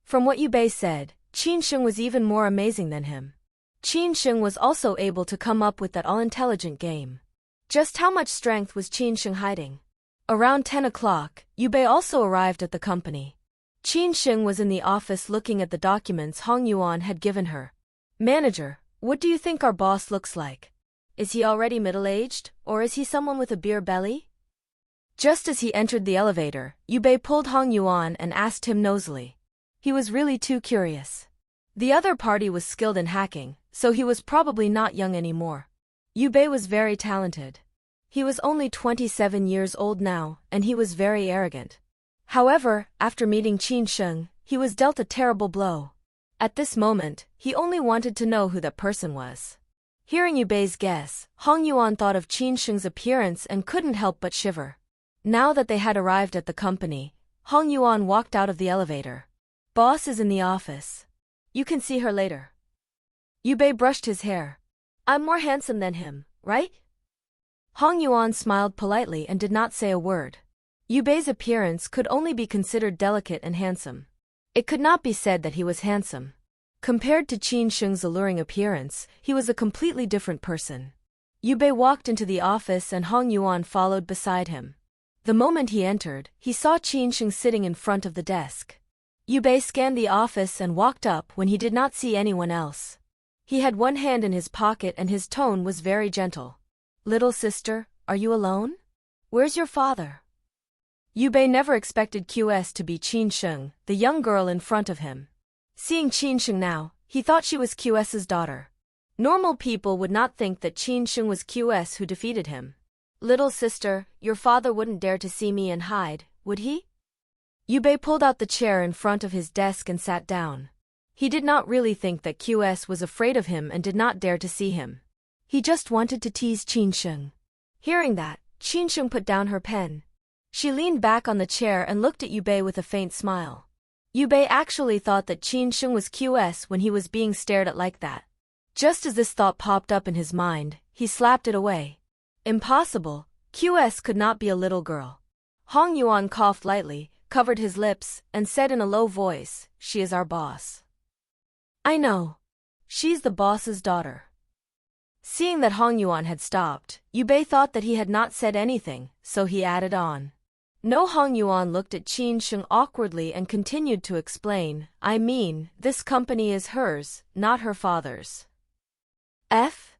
From what Yu Bei said, Qin Sheng was even more amazing than him. Qin Sheng was also able to come up with that all-intelligent game. Just how much strength was Qin Sheng hiding? Around 10 o'clock, Yu Bei also arrived at the company. Qin Sheng was in the office looking at the documents Hong Yuan had given her. Manager, what do you think our boss looks like? Is he already middle-aged, or is he someone with a beer belly? Just as he entered the elevator, Yu Bei pulled Hong Yuan and asked him nosily. He was really too curious. The other party was skilled in hacking, so he was probably not young anymore. Yu Bei was very talented. He was only 27 years old now, and he was very arrogant. However, after meeting Qin Sheng, he was dealt a terrible blow. At this moment, he only wanted to know who that person was. Hearing Yu Bei's guess, Hong Yuan thought of Qin Sheng's appearance and couldn't help but shiver. Now that they had arrived at the company, Hong Yuan walked out of the elevator. Boss is in the office. You can see her later. Yu Bei brushed his hair. I'm more handsome than him, right? Hong Yuan smiled politely and did not say a word. Yu Bei's appearance could only be considered delicate and handsome. It could not be said that he was handsome. Compared to Qin Sheng's alluring appearance, he was a completely different person. Yu Bei walked into the office and Hong Yuan followed beside him. The moment he entered, he saw Qin Sheng sitting in front of the desk. Yu Bei scanned the office and walked up when he did not see anyone else. He had one hand in his pocket and his tone was very gentle. Little sister, are you alone? Where's your father? Yu Bei never expected QS to be Qin Sheng, the young girl in front of him. Seeing Qin Sheng now, he thought she was QS's daughter. Normal people would not think that Qin Sheng was QS who defeated him. Little sister, your father wouldn't dare to see me and hide, would he? Yu Bei pulled out the chair in front of his desk and sat down. He did not really think that QS was afraid of him and did not dare to see him. He just wanted to tease Qin Sheng. Hearing that, Qin Sheng put down her pen. She leaned back on the chair and looked at Yu Bei with a faint smile. Yu Bei actually thought that Qin Sheng was QS when he was being stared at like that. Just as this thought popped up in his mind, he slapped it away. Impossible, QS could not be a little girl. Hong Yuan coughed lightly, covered his lips, and said in a low voice, she is our boss. I know. She's the boss's daughter. Seeing that Hong Yuan had stopped, Yu Bei thought that he had not said anything, so he added on. No. Hong Yuan looked at Qin Sheng awkwardly and continued to explain, I mean, this company is hers, not her father's. F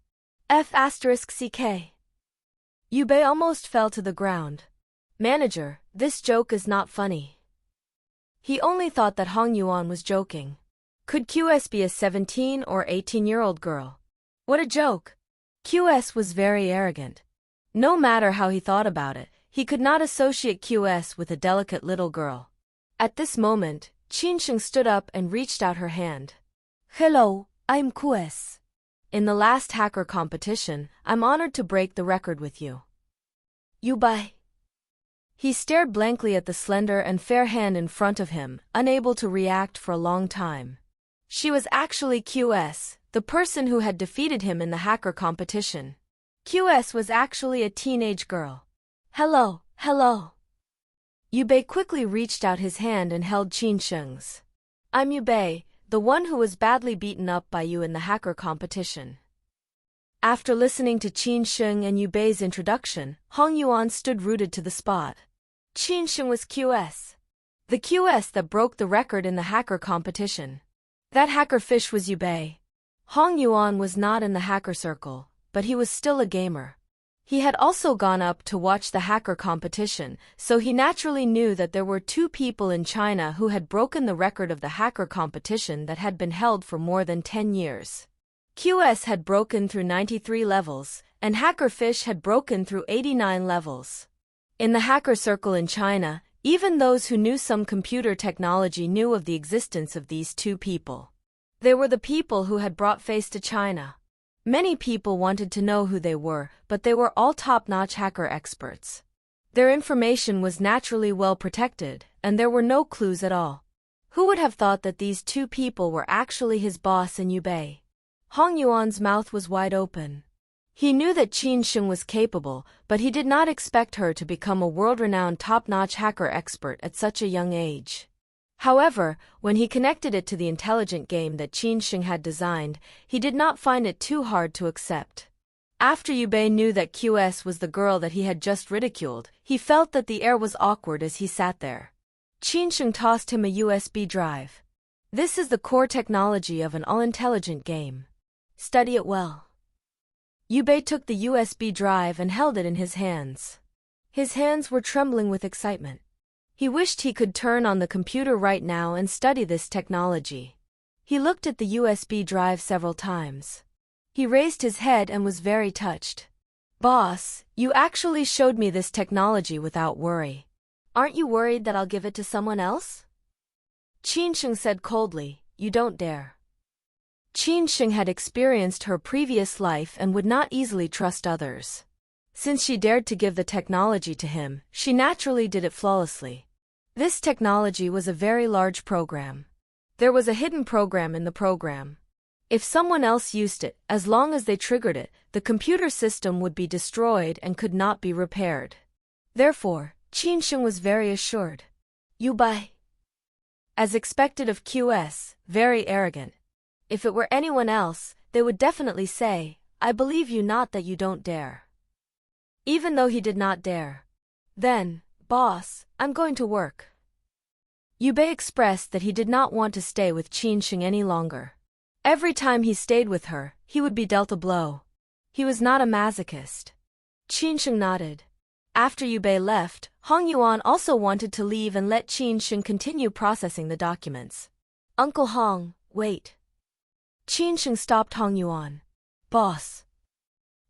asterisk CK. Yu Bei almost fell to the ground. Manager, this joke is not funny. He only thought that Hong Yuan was joking. Could QS be a 17 or 18-year-old girl? What a joke! QS was very arrogant. No matter how he thought about it, he could not associate QS with a delicate little girl. At this moment, Qin Sheng stood up and reached out her hand. Hello, I'm QS. In the last hacker competition, I'm honored to break the record with you. Yu Bei. He stared blankly at the slender and fair hand in front of him, unable to react for a long time. She was actually QS, the person who had defeated him in the hacker competition. QS was actually a teenage girl. Hello. Yu Bei quickly reached out his hand and held Qin Sheng's. I'm Yu Bei, the one who was badly beaten up by you in the hacker competition. After listening to Qin Sheng and Yu Bei's introduction, Hong Yuan stood rooted to the spot. Qin Sheng was QS. The QS that broke the record in the hacker competition. That hacker fish was Yubei. Hong Yuan was not in the hacker circle, but he was still a gamer. He had also gone up to watch the hacker competition, so he naturally knew that there were two people in China who had broken the record of the hacker competition that had been held for more than 10 years. QS had broken through 93 levels, and hacker fish had broken through 89 levels. In the hacker circle in China, even those who knew some computer technology knew of the existence of these two people. They were the people who had brought face to China. Many people wanted to know who they were, but they were all top-notch hacker experts. Their information was naturally well protected, and there were no clues at all. Who would have thought that these two people were actually his boss and Yubei? Hong Yuan's mouth was wide open. He knew that Qin Sheng was capable, but he did not expect her to become a world-renowned top-notch hacker expert at such a young age. However, when he connected it to the intelligent game that Qin Sheng had designed, he did not find it too hard to accept. After Yubei knew that QS was the girl that he had just ridiculed, he felt that the air was awkward as he sat there. Qin Sheng tossed him a USB drive. This is the core technology of an all-intelligent game. Study it well. Yubei took the USB drive and held it in his hands. His hands were trembling with excitement. He wished he could turn on the computer right now and study this technology. He looked at the USB drive several times. He raised his head and was very touched. Boss, you actually showed me this technology without worry. Aren't you worried that I'll give it to someone else? Qin Sheng said coldly, you don't dare. Qin Sheng had experienced her previous life and would not easily trust others. Since she dared to give the technology to him, she naturally did it flawlessly. This technology was a very large program. There was a hidden program in the program. If someone else used it, as long as they triggered it, the computer system would be destroyed and could not be repaired. Therefore, Qin Sheng was very assured. Yubei. As expected of QS, very arrogant. If it were anyone else, they would definitely say, I believe you not that you don't dare. Even though he did not dare. Then, boss, I'm going to work. Yubei expressed that he did not want to stay with Qin Sheng any longer. Every time he stayed with her, he would be dealt a blow. He was not a masochist. Qin Sheng nodded. After Yubei left, Hong Yuan also wanted to leave and let Qin Sheng continue processing the documents. Uncle Hong, wait. Qin Sheng stopped Hong Yuan. Boss.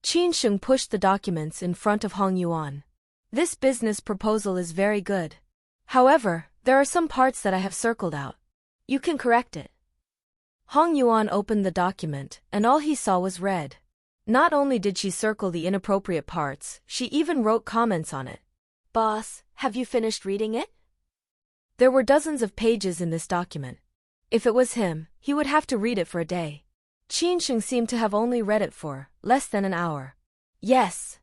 Qin Sheng pushed the documents in front of Hong Yuan. This business proposal is very good. However, there are some parts that I have circled out. You can correct it. Hong Yuan opened the document, and all he saw was red. Not only did she circle the inappropriate parts, she even wrote comments on it. Boss, have you finished reading it? There were dozens of pages in this document. If it was him, he would have to read it for a day. Qin Sheng seemed to have only read it for less than an hour. Yes.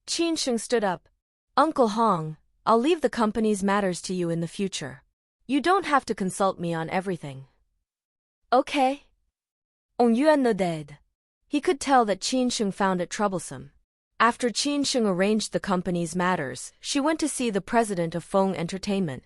Qin Sheng stood up. Uncle Hong, I'll leave the company's matters to you in the future. You don't have to consult me on everything. Okay. On Yuan nodded. He could tell that Qin Sheng found it troublesome. After Qin Sheng arranged the company's matters, she went to see the president of Feng Entertainment.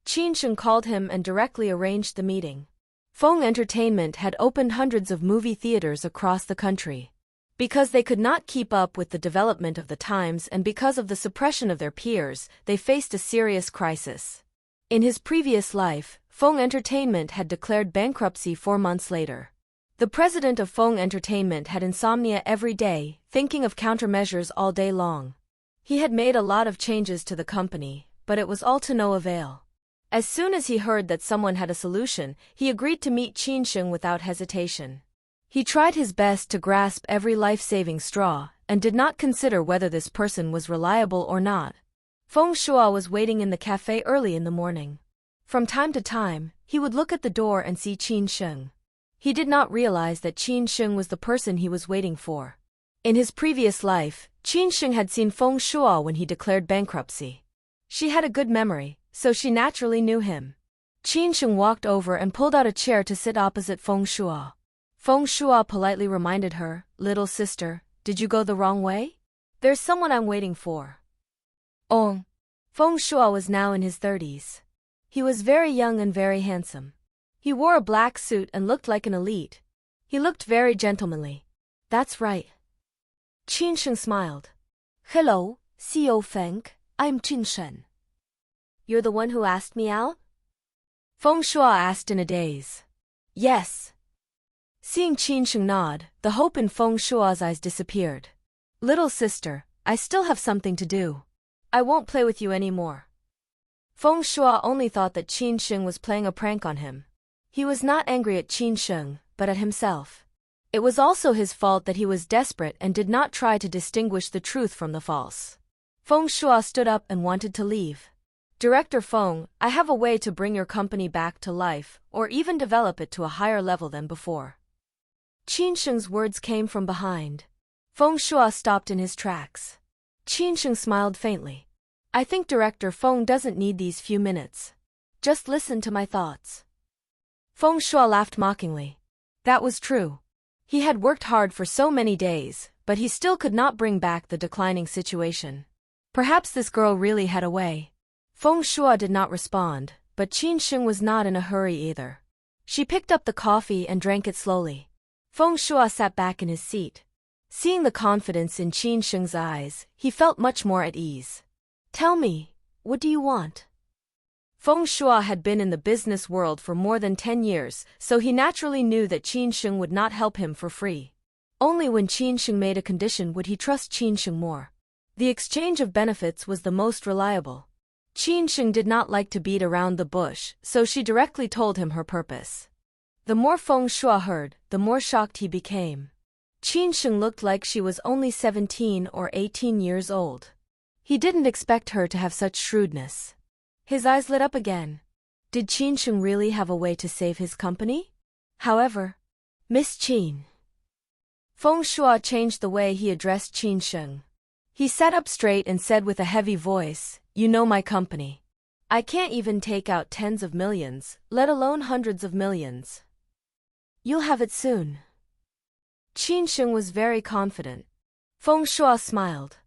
Qin Sheng called him and directly arranged the meeting. Feng Entertainment had opened hundreds of movie theaters across the country. Because they could not keep up with the development of the times and because of the suppression of their peers, they faced a serious crisis. In his previous life, Feng Entertainment had declared bankruptcy 4 months later. The president of Feng Entertainment had insomnia every day, thinking of countermeasures all day long. He had made a lot of changes to the company, but it was all to no avail. As soon as he heard that someone had a solution, he agreed to meet Qin Sheng without hesitation. He tried his best to grasp every life-saving straw, and did not consider whether this person was reliable or not. Feng Shuo was waiting in the cafe early in the morning. From time to time, he would look at the door and see Qin Sheng. He did not realize that Qin Sheng was the person he was waiting for. In his previous life, Qin Sheng had seen Feng Shuo when he declared bankruptcy. She had a good memory, so she naturally knew him. Qin Sheng walked over and pulled out a chair to sit opposite Feng Shuo. Feng Shuo politely reminded her, "Little sister, did you go the wrong way? There's someone I'm waiting for." Feng Shuo was now in his 30s. He was very young and very handsome. He wore a black suit and looked like an elite. He looked very gentlemanly. That's right. Qin Sheng smiled. Hello, CEO Feng, I'm Qin Shen. You're the one who asked me out? Feng Shuo asked in a daze. Yes. Seeing Qin Sheng nod, the hope in Feng Shuo's eyes disappeared. Little sister, I still have something to do. I won't play with you anymore. Feng Shuo only thought that Qin Sheng was playing a prank on him. He was not angry at Qin Sheng, but at himself. It was also his fault that he was desperate and did not try to distinguish the truth from the false. Feng Shuo stood up and wanted to leave. Director Feng, I have a way to bring your company back to life, or even develop it to a higher level than before. Qin Sheng's words came from behind. Feng Shuo stopped in his tracks. Qin Sheng smiled faintly. I think Director Feng doesn't need these few minutes. Just listen to my thoughts. Feng Shuo laughed mockingly. That was true. He had worked hard for so many days, but he still could not bring back the declining situation. Perhaps this girl really had a way. Feng Shuo did not respond, but Qin Sheng was not in a hurry either. She picked up the coffee and drank it slowly. Feng Shuo sat back in his seat. Seeing the confidence in Qin Sheng's eyes, he felt much more at ease. Tell me, what do you want? Feng Shuo had been in the business world for more than 10 years, so he naturally knew that Qin Sheng would not help him for free. Only when Qin Sheng made a condition would he trust Qin Sheng more. The exchange of benefits was the most reliable. Qin Sheng did not like to beat around the bush, so she directly told him her purpose. The more Feng Shuo heard, the more shocked he became. Qin Sheng looked like she was only 17 or 18 years old. He didn't expect her to have such shrewdness. His eyes lit up again. Did Qin Sheng really have a way to save his company? However, Miss Qin. Feng Shuo changed the way he addressed Qin Sheng. He sat up straight and said with a heavy voice, You know my company. I can't even take out tens of millions, let alone hundreds of millions. You'll have it soon. Qin Sheng was very confident. Feng Shuo smiled.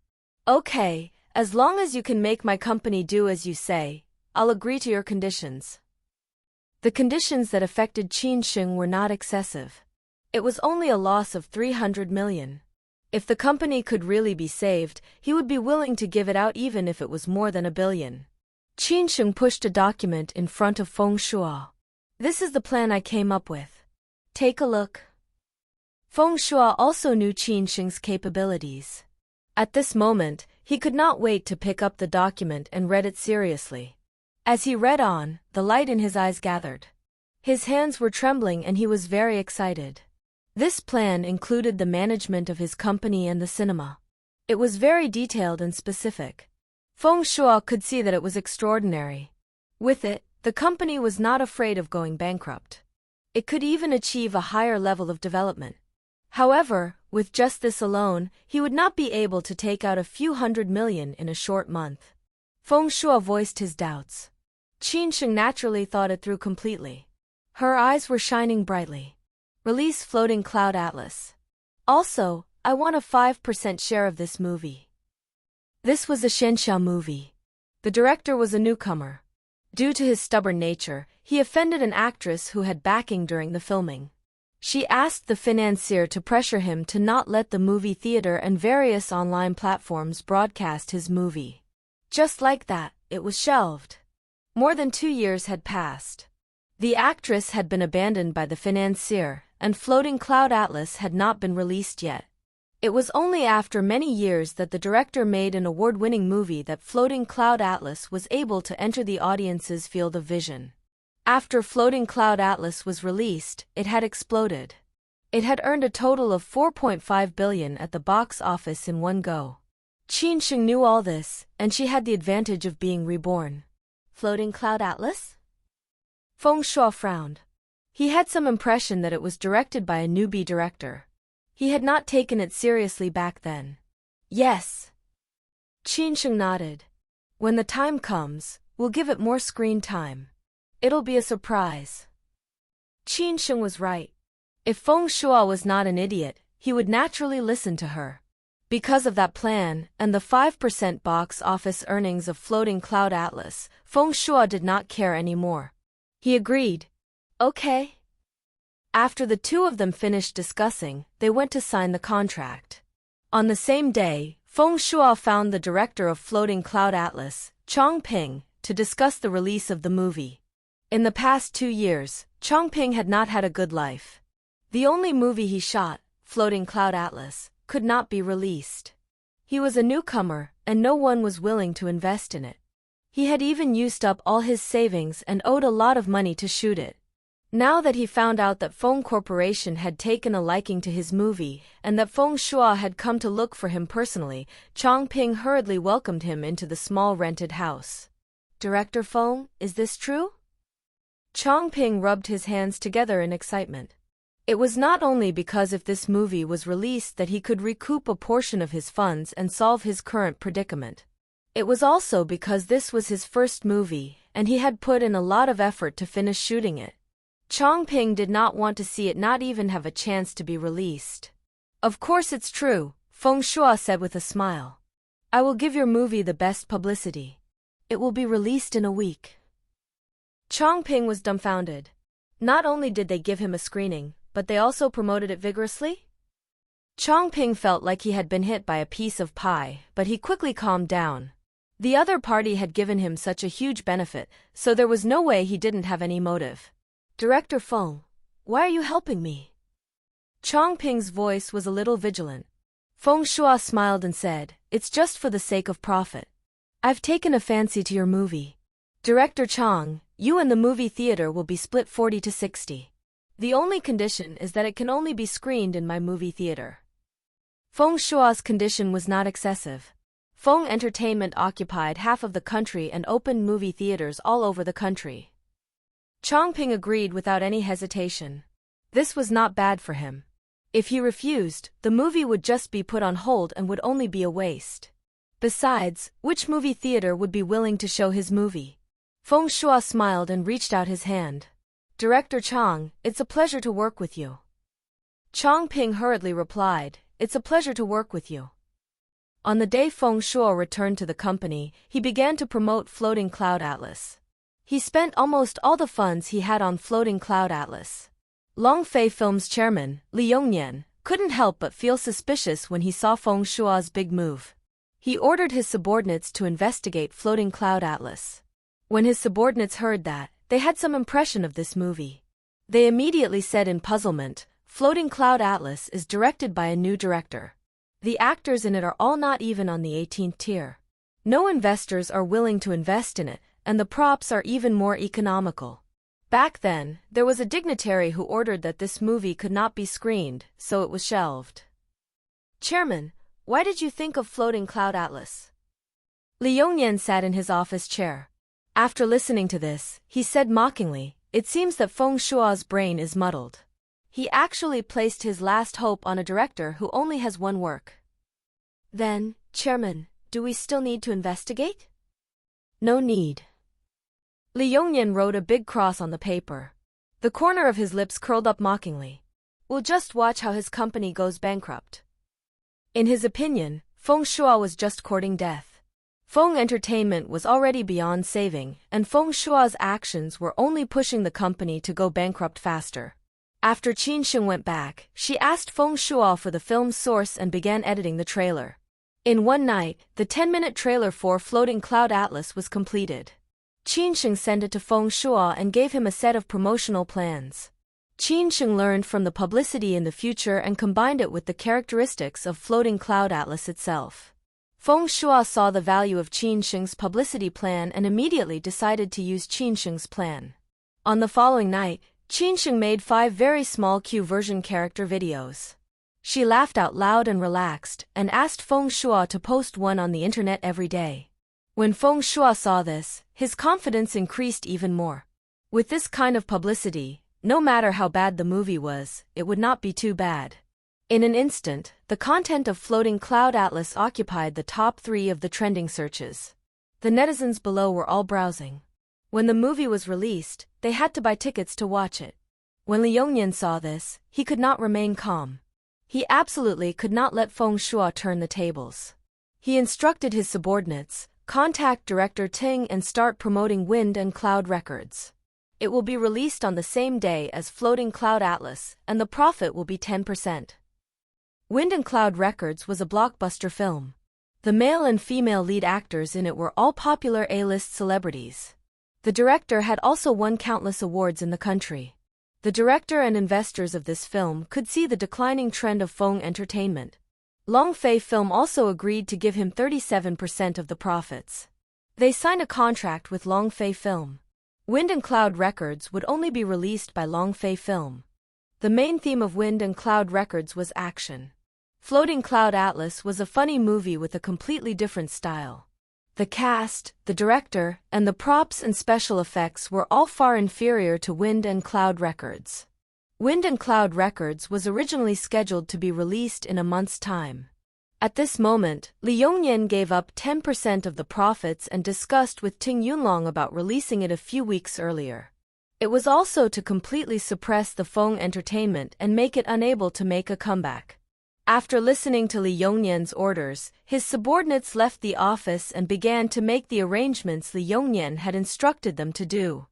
Okay, as long as you can make my company do as you say, I'll agree to your conditions. The conditions that affected Qin Sheng were not excessive. It was only a loss of 300 million. If the company could really be saved, he would be willing to give it out even if it was more than $1 billion. Qin Sheng pushed a document in front of Feng Shuo. This is the plan I came up with. Take a look. Feng Shuo also knew Qin Sheng's capabilities. At this moment, he could not wait to pick up the document and read it seriously. As he read on, the light in his eyes gathered. His hands were trembling and he was very excited. This plan included the management of his company and the cinema. It was very detailed and specific. Feng Shuo could see that it was extraordinary. With it, the company was not afraid of going bankrupt. It could even achieve a higher level of development. However, with just this alone, he would not be able to take out a few $100 million in a short month. Feng Shuo voiced his doubts. Qin Sheng naturally thought it through completely. Her eyes were shining brightly. Release Floating Cloud Atlas. Also, I want a 5% share of this movie. This was a Shenxia movie. The director was a newcomer. Due to his stubborn nature, he offended an actress who had backing during the filming. She asked the financier to pressure him to not let the movie theater and various online platforms broadcast his movie. Just like that, it was shelved. More than 2 years had passed. The actress had been abandoned by the financier, and Floating Cloud Atlas had not been released yet. It was only after many years that the director made an award-winning movie that Floating Cloud Atlas was able to enter the audience's field of vision. After Floating Cloud Atlas was released, it had exploded. It had earned a total of 4.5 billion at the box office in one go. Qin Sheng knew all this, and she had the advantage of being reborn. Floating Cloud Atlas? Feng Shuo frowned. He had some impression that it was directed by a newbie director. He had not taken it seriously back then. Yes. Qin Sheng nodded. When the time comes, we'll give it more screen time. It'll be a surprise. Qin Sheng was right. If Feng Shuo was not an idiot, he would naturally listen to her. Because of that plan, and the 5% box office earnings of Floating Cloud Atlas, Feng Shuo did not care anymore. He agreed. Okay. After the two of them finished discussing, they went to sign the contract. On the same day, Feng Shuo found the director of Floating Cloud Atlas, Chongping, to discuss the release of the movie. In the past 2 years, Chongping had not had a good life. The only movie he shot, Floating Cloud Atlas, could not be released. He was a newcomer, and no one was willing to invest in it. He had even used up all his savings and owed a lot of money to shoot it. Now that he found out that Feng Corporation had taken a liking to his movie, and that Feng Shuo had come to look for him personally, Chongping hurriedly welcomed him into the small rented house. Director Feng, is this true? Chongping rubbed his hands together in excitement. It was not only because if this movie was released that he could recoup a portion of his funds and solve his current predicament. It was also because this was his first movie, and he had put in a lot of effort to finish shooting it. Chongping did not want to see it not even have a chance to be released. Of course it's true, Feng Shuo said with a smile. I will give your movie the best publicity. It will be released in a week. Chongping was dumbfounded. Not only did they give him a screening, but they also promoted it vigorously? Chongping felt like he had been hit by a piece of pie, but he quickly calmed down. The other party had given him such a huge benefit, so there was no way he didn't have any motive. Director Feng, why are you helping me? Chongping's voice was a little vigilant. Feng Shuo smiled and said, it's just for the sake of profit. I've taken a fancy to your movie. Director Chong, you and the movie theater will be split 40-60. The only condition is that it can only be screened in my movie theater. Feng Shuo's condition was not excessive. Feng Entertainment occupied half of the country and opened movie theaters all over the country. Chongping agreed without any hesitation. This was not bad for him. If he refused, the movie would just be put on hold and would only be a waste. Besides, which movie theater would be willing to show his movie? Feng Shuo smiled and reached out his hand. Director Chong, it's a pleasure to work with you. Chongping hurriedly replied, it's a pleasure to work with you. On the day Feng Shuo returned to the company, he began to promote Floating Cloud Atlas. He spent almost all the funds he had on Floating Cloud Atlas. Longfei Films chairman, Li Yongnian, couldn't help but feel suspicious when he saw Feng Shuo's big move. He ordered his subordinates to investigate Floating Cloud Atlas. When his subordinates heard that, they had some impression of this movie. They immediately said in puzzlement, Floating Cloud Atlas is directed by a new director. The actors in it are all not even on the 18th tier. No investors are willing to invest in it, and the props are even more economical. Back then, there was a dignitary who ordered that this movie could not be screened, so it was shelved. Chairman, why did you think of Floating Cloud Atlas? Li Yongnian sat in his office chair. After listening to this, he said mockingly, it seems that Feng Shuo's brain is muddled. He actually placed his last hope on a director who only has one work. Then, Chairman, do we still need to investigate? No need. Li Yongnian wrote a big cross on the paper. The corner of his lips curled up mockingly. We'll just watch how his company goes bankrupt. In his opinion, Feng Shuo was just courting death. Feng Entertainment was already beyond saving, and Feng Shuo's actions were only pushing the company to go bankrupt faster. After Qin Sheng went back, she asked Feng Shuo for the film's source and began editing the trailer. In one night, the 10-minute trailer for Floating Cloud Atlas was completed. Qin Sheng sent it to Feng Shuo and gave him a set of promotional plans. Qin Sheng learned from the publicity in the future and combined it with the characteristics of Floating Cloud Atlas itself. Feng Shuo saw the value of Qin Sheng's publicity plan and immediately decided to use Qin Sheng's plan. On the following night, Qin Sheng made 5 very small Q-version character videos. She laughed out loud and relaxed, and asked Feng Shuo to post one on the internet every day. When Feng Shuo saw this, his confidence increased even more. With this kind of publicity, no matter how bad the movie was, it would not be too bad. In an instant, the content of Floating Cloud Atlas occupied the top 3 of the trending searches. The netizens below were all browsing. When the movie was released, they had to buy tickets to watch it. When Li Yongnian saw this, he could not remain calm. He absolutely could not let Feng Shuo turn the tables. He instructed his subordinates, contact director Ting and start promoting Wind and Cloud Records. It will be released on the same day as Floating Cloud Atlas, and the profit will be 10%. Wind and Cloud Records was a blockbuster film. The male and female lead actors in it were all popular A-list celebrities. The director had also won countless awards in the country. The director and investors of this film could see the declining trend of Feng Entertainment. Longfei Film also agreed to give him 37% of the profits. They signed a contract with Longfei Film. Wind and Cloud Records would only be released by Longfei Film. The main theme of Wind and Cloud Records was action. Floating Cloud Atlas was a funny movie with a completely different style. The cast, the director, and the props and special effects were all far inferior to Wind and Cloud Records. Wind and Cloud Records was originally scheduled to be released in a month's time. At this moment, Li Yongnian gave up 10% of the profits and discussed with Ting Yunlong about releasing it a few weeks earlier. It was also to completely suppress the Feng Entertainment and make it unable to make a comeback. After listening to Li Yongnian's orders, his subordinates left the office and began to make the arrangements Li Yongnian had instructed them to do.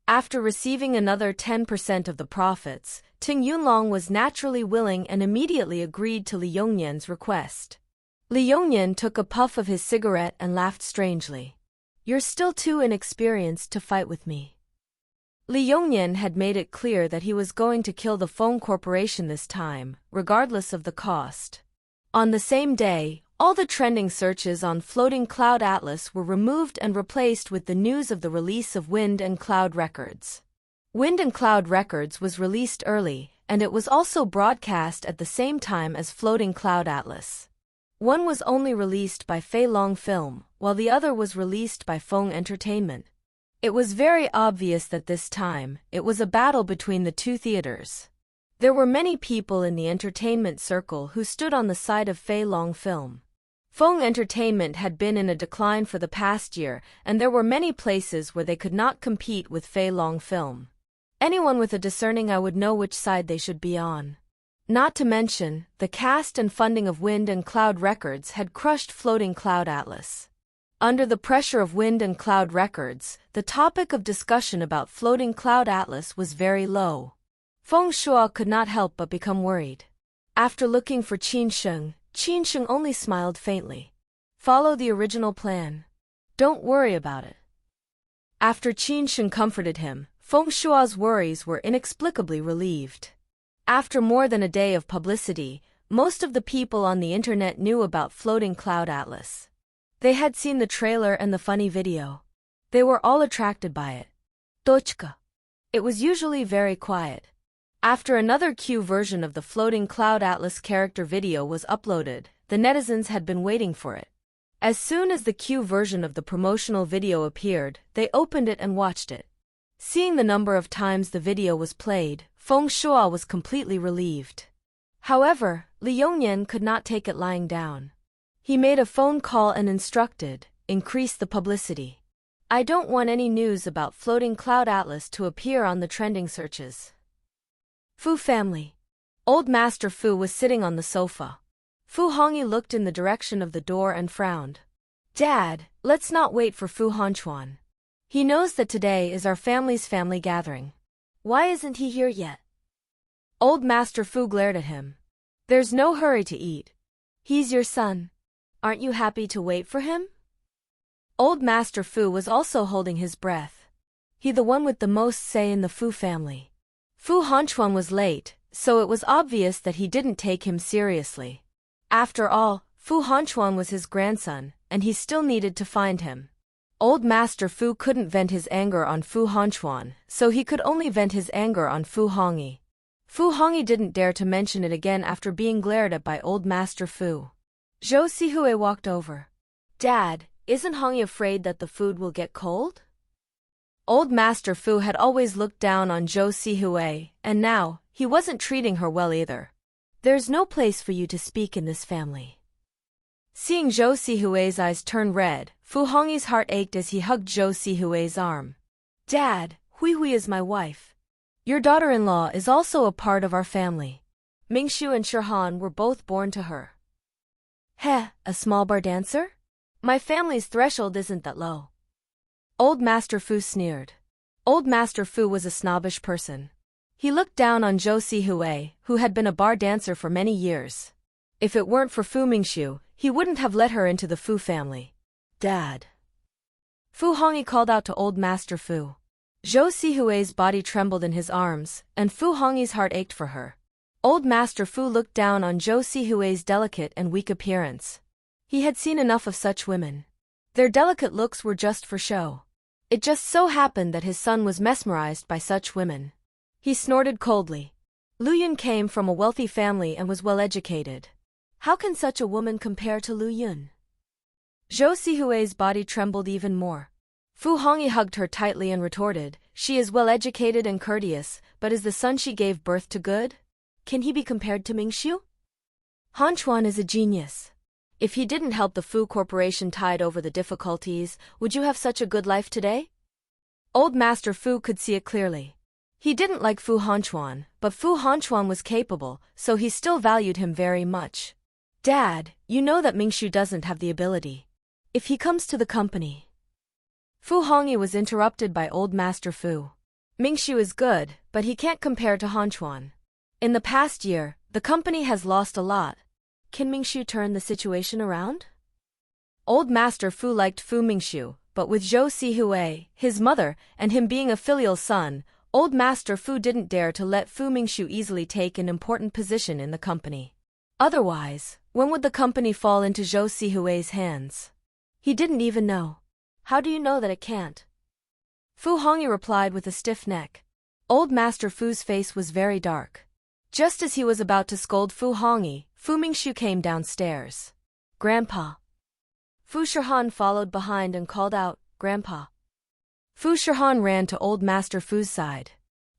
After receiving another 10% of the profits, Ting Yunlong was naturally willing and immediately agreed to Li Yongnian's request. Li Yongnian took a puff of his cigarette and laughed strangely. "You're still too inexperienced to fight with me." Li Yongnian had made it clear that he was going to kill the Feng Corporation this time, regardless of the cost. On the same day, all the trending searches on Floating Cloud Atlas were removed and replaced with the news of the release of Wind and Cloud Records. Wind and Cloud Records was released early, and it was also broadcast at the same time as Floating Cloud Atlas. One was only released by Fei Long Film, while the other was released by Feng Entertainment. It was very obvious that this time, it was a battle between the two theaters. There were many people in the entertainment circle who stood on the side of Fei Long Film. Feng Entertainment had been in a decline for the past year, and there were many places where they could not compete with Fei Long Film. Anyone with a discerning eye would know which side they should be on. Not to mention, the cast and funding of Wind and Cloud Records had crushed Floating Cloud Atlas. Under the pressure of Wind and Cloud Records, the topic of discussion about Floating Cloud Atlas was very low. Feng Shuo could not help but become worried. After looking for Qin Sheng only smiled faintly. "Follow the original plan. Don't worry about it." After Qin Sheng comforted him, Feng Shuo's worries were inexplicably relieved. After more than a day of publicity, most of the people on the internet knew about Floating Cloud Atlas. They had seen the trailer and the funny video. They were all attracted by it. Tochka. It was usually very quiet. After another Q version of the Floating Cloud Atlas character video was uploaded, the netizens had been waiting for it. As soon as the Q version of the promotional video appeared, they opened it and watched it. Seeing the number of times the video was played, Feng Shuo was completely relieved. However, Li Yongnian could not take it lying down. He made a phone call and instructed, "Increase the publicity. I don't want any news about Floating Cloud Atlas to appear on the trending searches." Fu family. Old Master Fu was sitting on the sofa. Fu Hongyi looked in the direction of the door and frowned. "Dad, let's not wait for Fu Hanchuan. He knows that today is our family's family gathering. Why isn't he here yet?" Old Master Fu glared at him. "There's no hurry to eat. He's your son. Aren't you happy to wait for him?" Old Master Fu was also holding his breath. He the one with the most say in the Fu family. Fu Hanchuan was late, so it was obvious that he didn't take him seriously. After all, Fu Hanchuan was his grandson, and he still needed to find him. Old Master Fu couldn't vent his anger on Fu Hanchuan, so he could only vent his anger on Fu Hongyi. Fu Hongyi didn't dare to mention it again after being glared at by Old Master Fu. Zhou Sihue walked over. "Dad, isn't Hongyi afraid that the food will get cold?" Old Master Fu had always looked down on Zhou Sihue, and now, he wasn't treating her well either. "There's no place for you to speak in this family." Seeing Zhou Sihue's eyes turn red, Fu Hongyi's heart ached as he hugged Zhou Sihue's arm. "Dad, Hui Hui is my wife. Your daughter-in-law is also a part of our family. Mingshu and Shirhan were both born to her. Heh, a small bar dancer? My family's threshold isn't that low. Old Master Fu sneered. Old Master Fu was a snobbish person. He looked down on Zhou Sihui, who had been a bar dancer for many years. If it weren't for Fu Mingshu, he wouldn't have let her into the Fu family. Dad. Fu Hongyi called out to Old Master Fu. Zhou Sihui's body trembled in his arms, and Fu Hongyi's heart ached for her. Old Master Fu looked down on Zhou Sihui's delicate and weak appearance. He had seen enough of such women. Their delicate looks were just for show. It just so happened that his son was mesmerized by such women. He snorted coldly. Lu Yun came from a wealthy family and was well educated. How can such a woman compare to Lu Yun? Zhou Sihui's body trembled even more. Fu Hongyi hugged her tightly and retorted, "She is well educated and courteous, but is the son she gave birth to good? Can he be compared to Mingshu? Han Chuan is a genius. If he didn't help the Fu Corporation tide over the difficulties, would you have such a good life today?" Old Master Fu could see it clearly. He didn't like Fu Hanchuan, but Fu Hanchuan was capable, so he still valued him very much. "Dad, you know that Mingshu doesn't have the ability. If he comes to the company..." Fu Hongyi was interrupted by Old Master Fu. "Mingshu is good, but he can't compare to Hanchuan. In the past year, the company has lost a lot. Can Mingshu turn the situation around?" Old Master Fu liked Fu Mingshu, but with Zhou Sihui, his mother, and him being a filial son, Old Master Fu didn't dare to let Fu Mingshu easily take an important position in the company. Otherwise, when would the company fall into Zhou Sihui's hands? He didn't even know. "How do you know that it can't?" Fu Hongyi replied with a stiff neck. Old Master Fu's face was very dark. Just as he was about to scold Fu Hongyi, Fu Mingshu came downstairs. "Grandpa." Fu Shirhan followed behind and called out, "Grandpa." Fu Shirhan ran to Old Master Fu's side.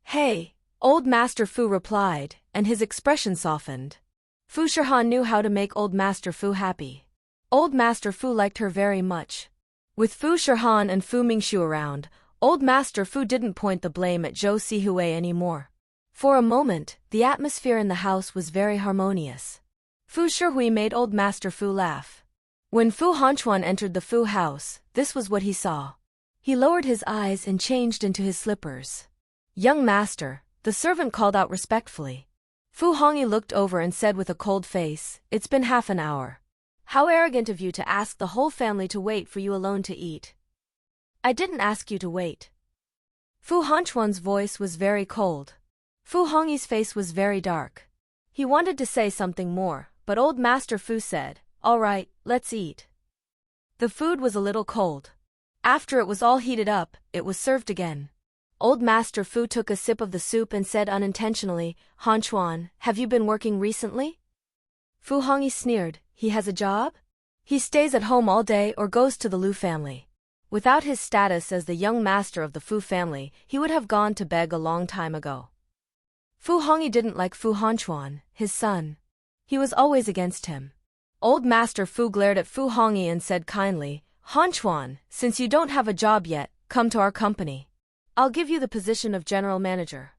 "Hey," Old Master Fu replied, and his expression softened. Fu Shirhan knew how to make Old Master Fu happy. Old Master Fu liked her very much. With Fu Shirhan and Fu Mingshu around, Old Master Fu didn't point the blame at Zhou Sihui anymore. For a moment, the atmosphere in the house was very harmonious. Fu Shihui made Old Master Fu laugh. When Fu Hanchuan entered the Fu house, this was what he saw. He lowered his eyes and changed into his slippers. "Young master," the servant called out respectfully. Fu Hongyi looked over and said with a cold face, "It's been half an hour. How arrogant of you to ask the whole family to wait for you alone to eat." "I didn't ask you to wait." Fu Hanchuan's voice was very cold. Fu Hongyi's face was very dark. He wanted to say something more, but Old Master Fu said, "All right, let's eat." The food was a little cold. After it was all heated up, it was served again. Old Master Fu took a sip of the soup and said unintentionally, "Hanchuan, have you been working recently?" Fu Hongyi sneered, "He has a job? He stays at home all day or goes to the Lu family. Without his status as the young master of the Fu family, he would have gone to beg a long time ago." Fu Hongyi didn't like Fu Hanchuan, his son. He was always against him. Old Master Fu glared at Fu Hongyi and said kindly, "Hanchuan, since you don't have a job yet, come to our company. I'll give you the position of general manager."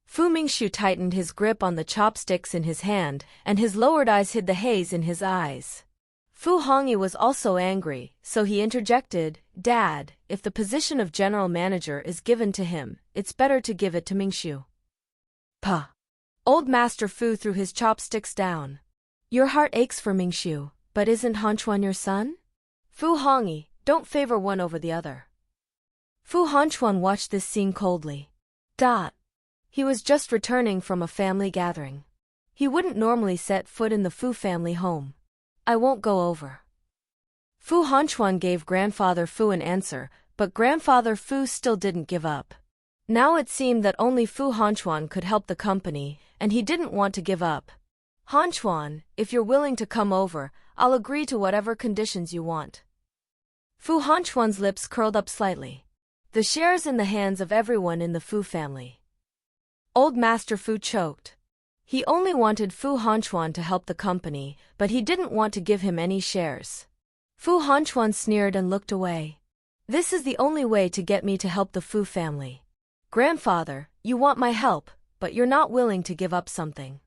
Fu Mingshu tightened his grip on the chopsticks in his hand, and his lowered eyes hid the haze in his eyes. Fu Hongyi was also angry, so he interjected, "Dad, if the position of general manager is given to him, it's better to give it to Mingshu." "Puh." Old Master Fu threw his chopsticks down. "Your heart aches for Mingshu, but isn't Hanchuan your son? Fu Hongyi, don't favor one over the other." Fu Hanchuan watched this scene coldly. He was just returning from a family gathering. He wouldn't normally set foot in the Fu family home. "I won't go over." Fu Hanchuan gave Grandfather Fu an answer, but Grandfather Fu still didn't give up. Now it seemed that only Fu Hanchuan could help the company, and he didn't want to give up. "Hanchuan, if you're willing to come over, I'll agree to whatever conditions you want." Fu Hanchuan's lips curled up slightly. The shares in the hands of everyone in the Fu family. Old Master Fu choked. He only wanted Fu Hanchuan to help the company, but he didn't want to give him any shares. Fu Hanchuan sneered and looked away. "This is the only way to get me to help the Fu family. Grandfather, you want my help, but you're not willing to give up something."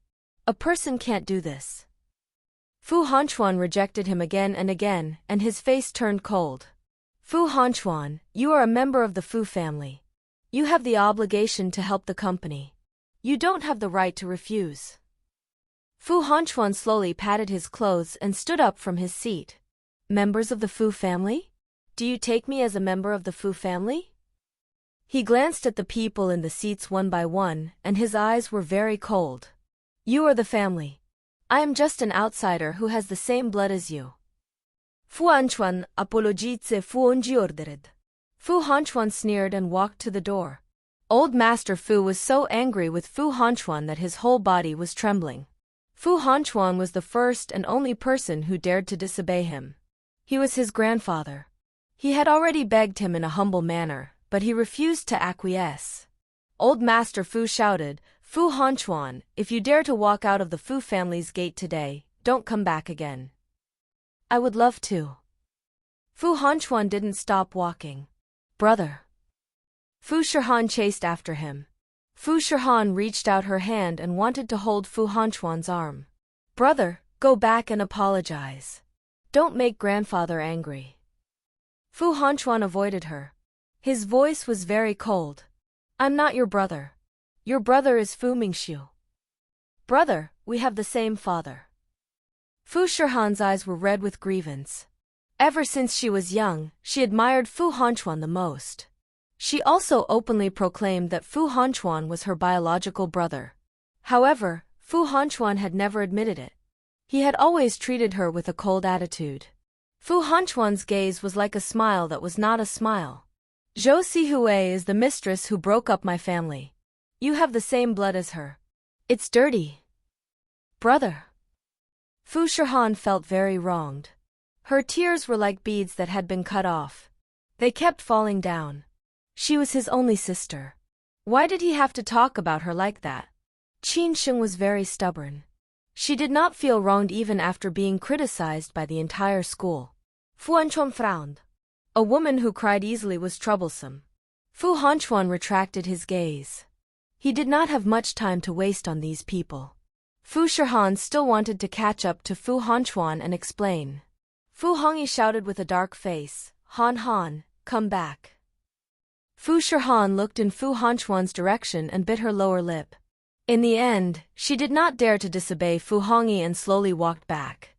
A person can't do this. Fu Hanchuan rejected him again and again, and his face turned cold. Fu Hanchuan, you are a member of the Fu family. You have the obligation to help the company. You don't have the right to refuse. Fu Hanchuan slowly patted his clothes and stood up from his seat. Members of the Fu family? Do you take me as a member of the Fu family? He glanced at the people in the seats one by one, and his eyes were very cold. You are the family. I am just an outsider who has the same blood as you. Fu Hanchuan apologise fu onji ordered. Fu Hanchuan sneered and walked to the door. Old Master Fu was so angry with Fu Hanchuan that his whole body was trembling. Fu Hanchuan was the first and only person who dared to disobey him. He was his grandfather. He had already begged him in a humble manner, but he refused to acquiesce. Old Master Fu shouted, Fu Hanchuan, if you dare to walk out of the Fu family's gate today, don't come back again. I would love to. Fu Hanchuan didn't stop walking. Brother. Fu Shihan chased after him. Fu Shihan reached out her hand and wanted to hold Fu Hanchuan's arm. Brother, go back and apologize. Don't make grandfather angry. Fu Hanchuan avoided her. His voice was very cold. I'm not your brother. Your brother is Fu Mingxiu. Brother, we have the same father. Fu Shihan's eyes were red with grievance. Ever since she was young, she admired Fu Hanchuan the most. She also openly proclaimed that Fu Hanchuan was her biological brother. However, Fu Hanchuan had never admitted it. He had always treated her with a cold attitude. Fu Hanchuan's gaze was like a smile that was not a smile. Zhou Sihue is the mistress who broke up my family. You have the same blood as her. It's dirty. Brother. Fu Shihan felt very wronged. Her tears were like beads that had been cut off. They kept falling down. She was his only sister. Why did he have to talk about her like that? Qin Sheng was very stubborn. She did not feel wronged even after being criticized by the entire school. Fu Hanchuan frowned. A woman who cried easily was troublesome. Fu Hanchuan retracted his gaze. He did not have much time to waste on these people. Fu Shihan still wanted to catch up to Fu Hanchuan and explain. Fu Hongyi shouted with a dark face, Han Han, come back. Fu Shihan looked in Fu Hanchuan's direction and bit her lower lip. In the end, she did not dare to disobey Fu Hongyi and slowly walked back.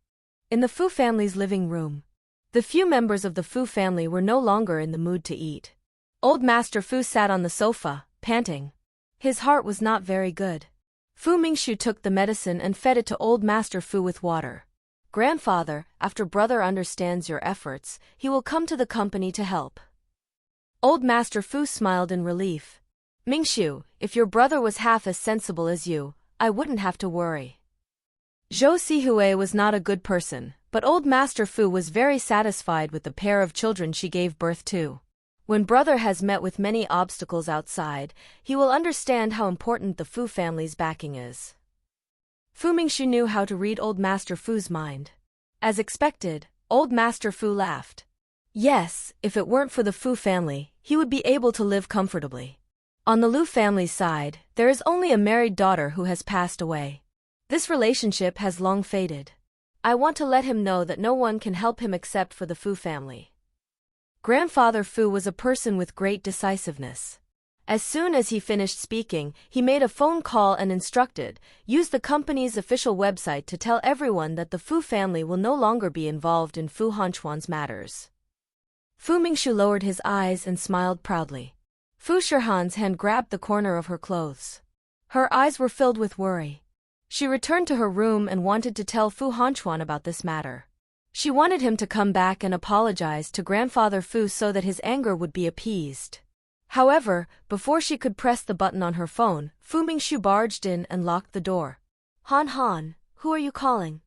In the Fu family's living room, the few members of the Fu family were no longer in the mood to eat. Old Master Fu sat on the sofa, panting. His heart was not very good. Fu Mingxiu took the medicine and fed it to Old Master Fu with water. Grandfather, after brother understands your efforts, he will come to the company to help. Old Master Fu smiled in relief. Mingxiu, if your brother was half as sensible as you, I wouldn't have to worry. Zhou Sihue was not a good person, but Old Master Fu was very satisfied with the pair of children she gave birth to. When brother has met with many obstacles outside, he will understand how important the Fu family's backing is. Fu Mingxiu knew how to read Old Master Fu's mind. As expected, Old Master Fu laughed. Yes, if it weren't for the Fu family, he would be able to live comfortably. On the Lu family's side, there is only a married daughter who has passed away. This relationship has long faded. I want to let him know that no one can help him except for the Fu family. Grandfather Fu was a person with great decisiveness. As soon as he finished speaking, he made a phone call and instructed, use the company's official website to tell everyone that the Fu family will no longer be involved in Fu Hanchuan's matters. Fu Mingxiu lowered his eyes and smiled proudly. Fu Shihan's hand grabbed the corner of her clothes. Her eyes were filled with worry. She returned to her room and wanted to tell Fu Hanchuan about this matter. She wanted him to come back and apologize to Grandfather Fu so that his anger would be appeased. However, before she could press the button on her phone, Fu Mingxiu barged in and locked the door. Han Han, who are you calling?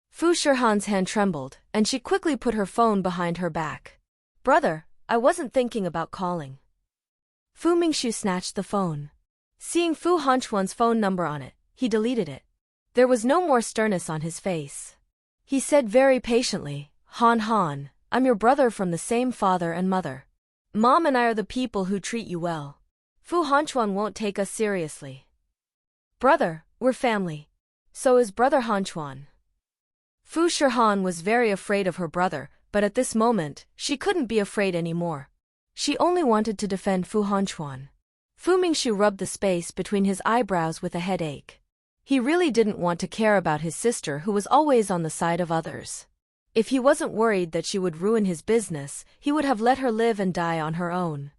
Fu Shihan's hand trembled, and she quickly put her phone behind her back. Brother, I wasn't thinking about calling. Fu Mingxiu snatched the phone. Seeing Fu Hanchuan's phone number on it, he deleted it. There was no more sternness on his face. He said very patiently, Han Han, I'm your brother from the same father and mother. Mom and I are the people who treat you well. Fu Hanchuan won't take us seriously. Brother, we're family. So is brother Han Chuan. Fu Shihan was very afraid of her brother, but at this moment, she couldn't be afraid anymore. She only wanted to defend Fu Hanchuan. Fu Mingxiu rubbed the space between his eyebrows with a headache. He really didn't want to care about his sister who was always on the side of others. If he wasn't worried that she would ruin his business, he would have let her live and die on her own.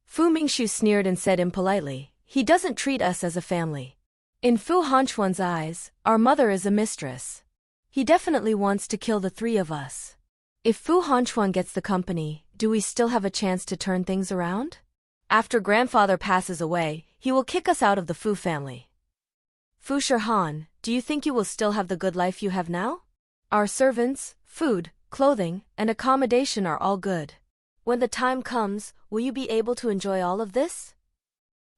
Fu Mingxiu sneered and said impolitely, "He doesn't treat us as a family. In Fu Hanchuan's eyes, our mother is a mistress. He definitely wants to kill the three of us. If Fu Hanchuan gets the company, do we still have a chance to turn things around? After grandfather passes away, he will kick us out of the Fu family. Fu Shihan, do you think you will still have the good life you have now? Our servants, food, clothing, and accommodation are all good. When the time comes, will you be able to enjoy all of this?"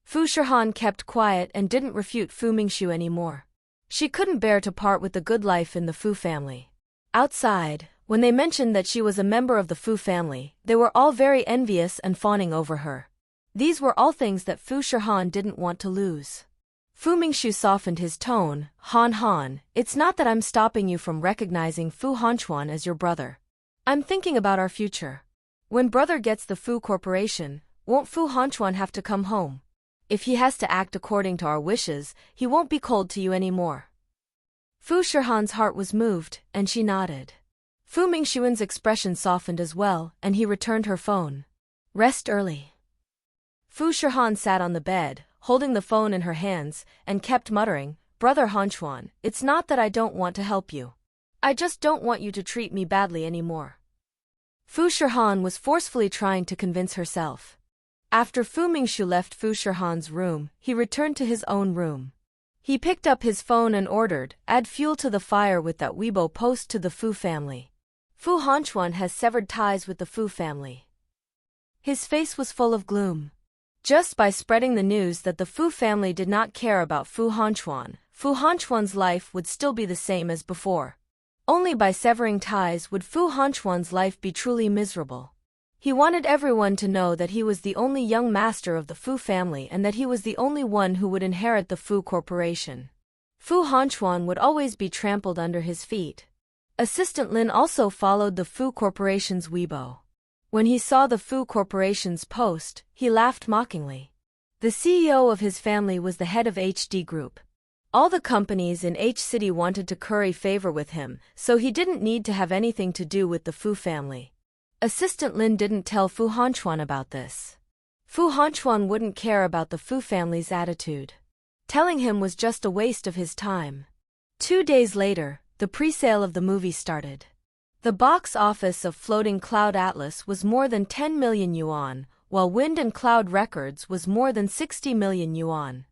Fu Shihan kept quiet and didn't refute Fu Mingxiu anymore. She couldn't bear to part with the good life in the Fu family. Outside, when they mentioned that she was a member of the Fu family, they were all very envious and fawning over her. These were all things that Fu Shihan didn't want to lose. Fu Mingxiu softened his tone. Han, it's not that I'm stopping you from recognizing Fu Hanchuan as your brother. I'm thinking about our future. When brother gets the Fu Corporation, won't Fu Hanchuan have to come home? If he has to act according to our wishes, he won't be cold to you anymore." Fu Shihan's heart was moved, and she nodded. Fu Mingxiu's expression softened as well, and he returned her phone. "Rest early." Fu Shihan sat on the bed, holding the phone in her hands, and kept muttering, "Brother Hanchuan, it's not that I don't want to help you. I just don't want you to treat me badly anymore." Fu Shihan was forcefully trying to convince herself. After Fu Mingxiu left Fu Shihan's room, he returned to his own room. He picked up his phone and ordered, "Add fuel to the fire with that Weibo post to the Fu family. Fu Hanchuan has severed ties with the Fu family." His face was full of gloom. Just by spreading the news that the Fu family did not care about Fu Hanchuan's life would still be the same as before. Only by severing ties would Fu Hanchuan's life be truly miserable. He wanted everyone to know that he was the only young master of the Fu family and that he was the only one who would inherit the Fu Corporation. Fu Hanchuan would always be trampled under his feet. Assistant Lin also followed the Fu Corporation's Weibo. When he saw the Fu Corporation's post, he laughed mockingly. The CEO of his family was the head of HD Group. All the companies in H City wanted to curry favor with him, so he didn't need to have anything to do with the Fu family. Assistant Lin didn't tell Fu Hanchuan about this. Fu Hanchuan wouldn't care about the Fu family's attitude. Telling him was just a waste of his time. 2 days later, the pre-sale of the movie started. The box office of Floating Cloud Atlas was more than 10 million yuan, while Wind and Cloud Records was more than 60 million yuan.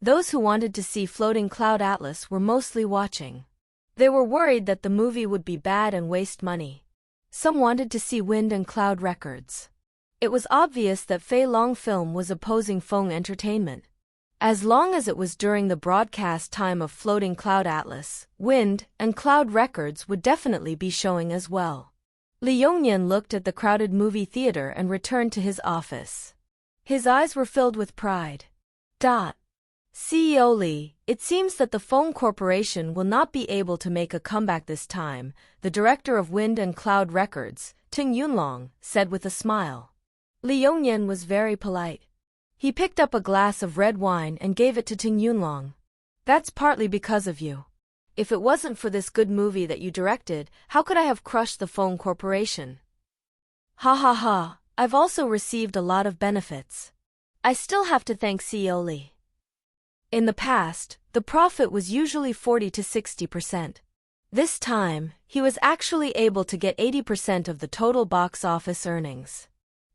Those who wanted to see Floating Cloud Atlas were mostly watching. They were worried that the movie would be bad and waste money. Some wanted to see Wind and Cloud Records. It was obvious that Fei Long Film was opposing Feng Entertainment. As long as it was during the broadcast time of Floating Cloud Atlas, Wind and Cloud Records would definitely be showing as well. Li Yongnian looked at the crowded movie theater and returned to his office. His eyes were filled with pride. CEO Li, it seems that the Feng Corporation will not be able to make a comeback this time, the director of Wind and Cloud Records, Ting Yunlong, said with a smile. Li Yongnian was very polite. He picked up a glass of red wine and gave it to Ting Yunlong. "That's partly because of you. If it wasn't for this good movie that you directed, how could I have crushed the Feng Corporation?" Ha, I've also received a lot of benefits. I still have to thank CEO Li. In the past, the profit was usually 40 to 60%. This time, he was actually able to get 80% of the total box office earnings.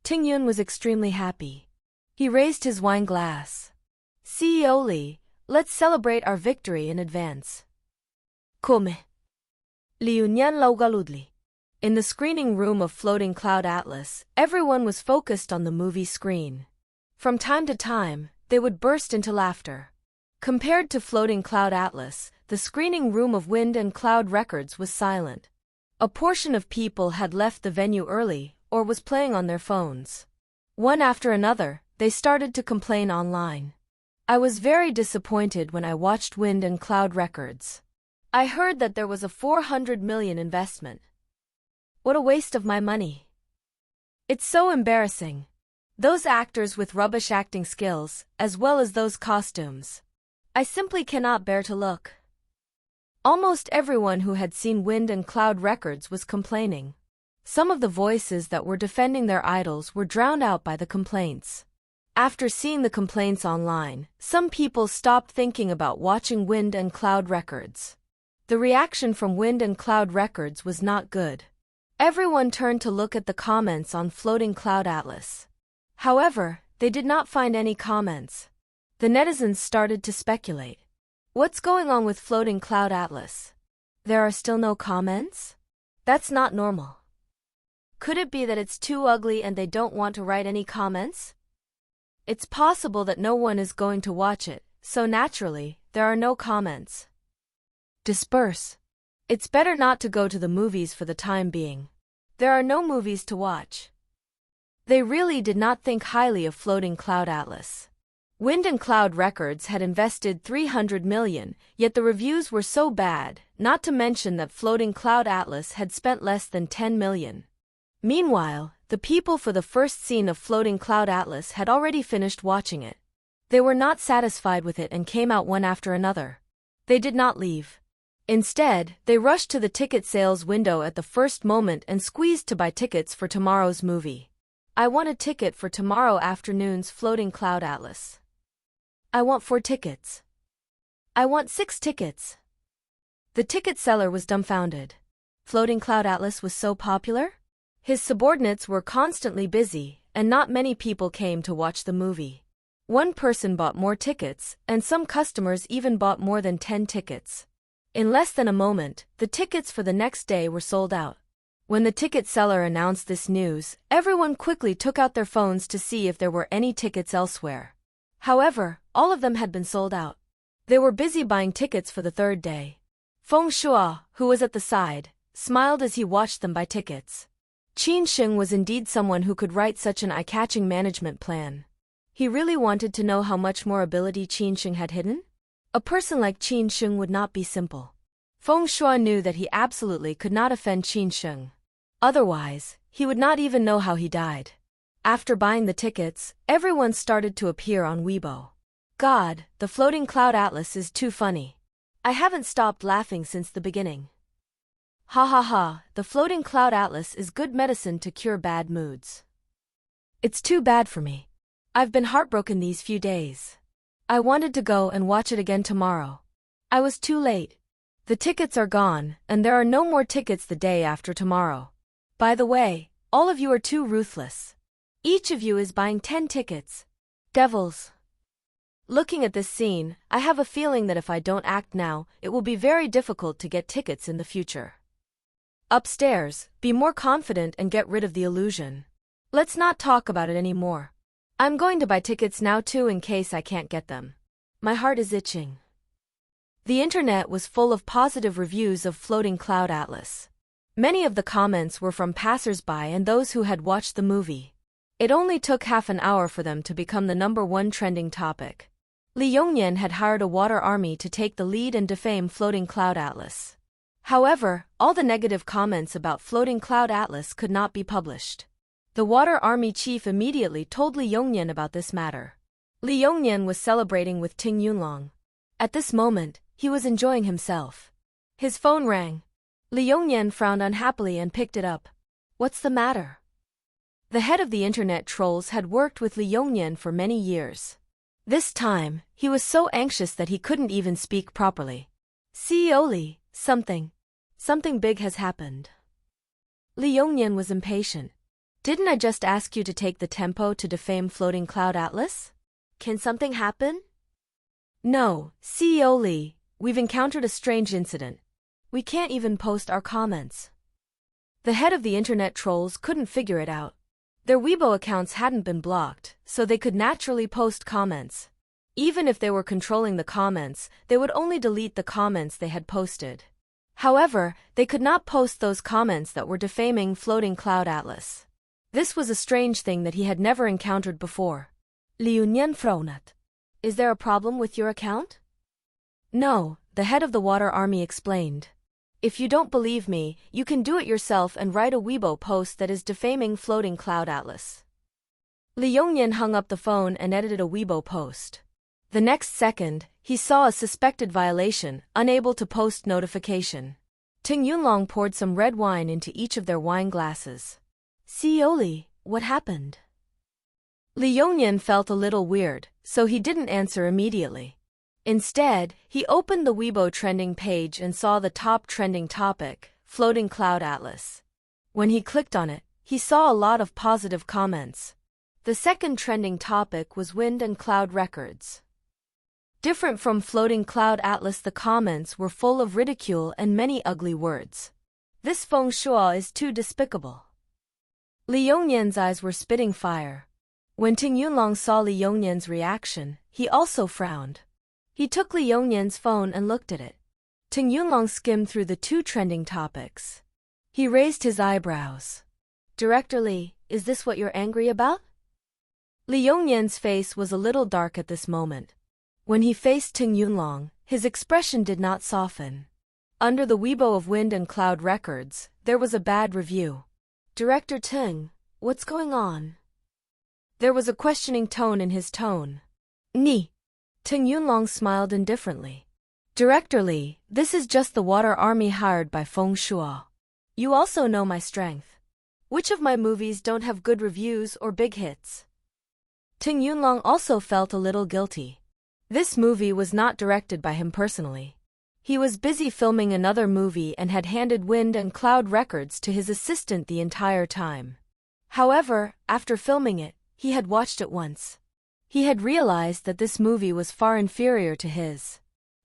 Ting Yun was extremely happy. He raised his wine glass. "CEO Li, let's celebrate our victory in advance." Come. Liunyan laugaludli. In the screening room of Floating Cloud Atlas, everyone was focused on the movie screen. From time to time, they would burst into laughter. Compared to Floating Cloud Atlas, the screening room of Wind and Cloud Records was silent. A portion of people had left the venue early or was playing on their phones. One after another, they started to complain online. I was very disappointed when I watched Wind and Cloud Records. I heard that there was a 400 million investment. What a waste of my money. It's so embarrassing. Those actors with rubbish acting skills, as well as those costumes. I simply cannot bear to look. Almost everyone who had seen Wind and Cloud Records was complaining. Some of the voices that were defending their idols were drowned out by the complaints. After seeing the complaints online, some people stopped thinking about watching Wind and Cloud Records. The reaction from Wind and Cloud Records was not good. Everyone turned to look at the comments on Floating Cloud Atlas. However, they did not find any comments. The netizens started to speculate. What's going on with Floating Cloud Atlas? There are still no comments? That's not normal. Could it be that it's too ugly and they don't want to write any comments? It's possible that no one is going to watch it, so naturally, there are no comments. Disperse. It's better not to go to the movies for the time being. There are no movies to watch. They really did not think highly of Floating Cloud Atlas. Wind and Cloud Records had invested 300 million, yet the reviews were so bad, not to mention that Floating Cloud Atlas had spent less than 10 million. Meanwhile, the people for the first scene of Floating Cloud Atlas had already finished watching it. They were not satisfied with it and came out one after another. They did not leave. Instead, they rushed to the ticket sales window at the first moment and squeezed to buy tickets for tomorrow's movie. I want a ticket for tomorrow afternoon's Floating Cloud Atlas. I want 4 tickets. I want 6 tickets. The ticket seller was dumbfounded. Floating Cloud Atlas was so popular? His subordinates were constantly busy, and not many people came to watch the movie. One person bought more tickets, and some customers even bought more than 10 tickets. In less than a moment, the tickets for the next day were sold out. When the ticket seller announced this news, everyone quickly took out their phones to see if there were any tickets elsewhere. However, all of them had been sold out. They were busy buying tickets for the third day. Feng Shuo, who was at the side, smiled as he watched them buy tickets. Qin Sheng was indeed someone who could write such an eye-catching management plan. He really wanted to know how much more ability Qin Sheng had hidden? A person like Qin Sheng would not be simple. Feng Shuo knew that he absolutely could not offend Qin Sheng. Otherwise, he would not even know how he died. After buying the tickets, everyone started to appear on Weibo. God, the Floating Cloud Atlas is too funny. I haven't stopped laughing since the beginning. Ha ha ha, the Floating Cloud Atlas is good medicine to cure bad moods. It's too bad for me. I've been heartbroken these few days. I wanted to go and watch it again tomorrow. I was too late. The tickets are gone, and there are no more tickets the day after tomorrow. By the way, all of you are too ruthless. Each of you is buying 10 tickets. Devils. Looking at this scene, I have a feeling that if I don't act now, it will be very difficult to get tickets in the future. Upstairs, be more confident and get rid of the illusion. Let's not talk about it anymore. I'm going to buy tickets now too in case I can't get them. My heart is itching. The internet was full of positive reviews of Floating Cloud Atlas. Many of the comments were from passers-by and those who had watched the movie. It only took half an hour for them to become the #1 trending topic. Li Yongnian had hired a water army to take the lead and defame Floating Cloud Atlas. However, all the negative comments about Floating Cloud Atlas could not be published. The water army chief immediately told Li Yongnian about this matter. Li Yongnian was celebrating with Ting Yunlong. At this moment, he was enjoying himself. His phone rang. Li Yongnian frowned unhappily and picked it up. What's the matter? The head of the internet trolls had worked with Li Yongnian for many years. This time, he was so anxious that he couldn't even speak properly. CEO Li, something big has happened. Li Yongnian was impatient. Didn't I just ask you to take the tempo to defame Floating Cloud Atlas? Can something happen? No, CEO Li, we've encountered a strange incident. We can't even post our comments. The head of the internet trolls couldn't figure it out. Their Weibo accounts hadn't been blocked, so they could naturally post comments. Even if they were controlling the comments, they would only delete the comments they had posted. However, they could not post those comments that were defaming Floating Cloud Atlas. This was a strange thing that he had never encountered before. Li Yongnian frowned. Is there a problem with your account? No, the head of the Water Army explained. If you don't believe me, you can do it yourself and write a Weibo post that is defaming Floating Cloud Atlas. Li Yongyan hung up the phone and edited a Weibo post. The next second, he saw a suspected violation, unable to post notification. Ting Yunlong poured some red wine into each of their wine glasses. CEO Li, what happened? Li Yongyan felt a little weird, so he didn't answer immediately. Instead, he opened the Weibo trending page and saw the top trending topic, Floating Cloud Atlas. When he clicked on it, he saw a lot of positive comments. The second trending topic was Wind and Cloud Records. Different from Floating Cloud Atlas, the comments were full of ridicule and many ugly words. This feng shui is too despicable. Li Yongyan's eyes were spitting fire. When Ting Yunlong saw Li Yongyan's reaction, he also frowned. He took Li Yongyan's phone and looked at it. Ting Yunlong skimmed through the two trending topics. He raised his eyebrows. Director Li, is this what you're angry about? Li Yongyan's face was a little dark at this moment. When he faced Ting Yunlong, his expression did not soften. Under the Weibo of Wind and Cloud Records, there was a bad review. Director Ting, what's going on? There was a questioning tone in his tone. Ni. Ting Yunlong smiled indifferently. Director Li, this is just the Water Army hired by Feng Shui. You also know my strength. Which of my movies don't have good reviews or big hits? Ting Yunlong also felt a little guilty. This movie was not directed by him personally. He was busy filming another movie and had handed Wind and Cloud Records to his assistant the entire time. However, after filming it, he had watched it once. He had realized that this movie was far inferior to his.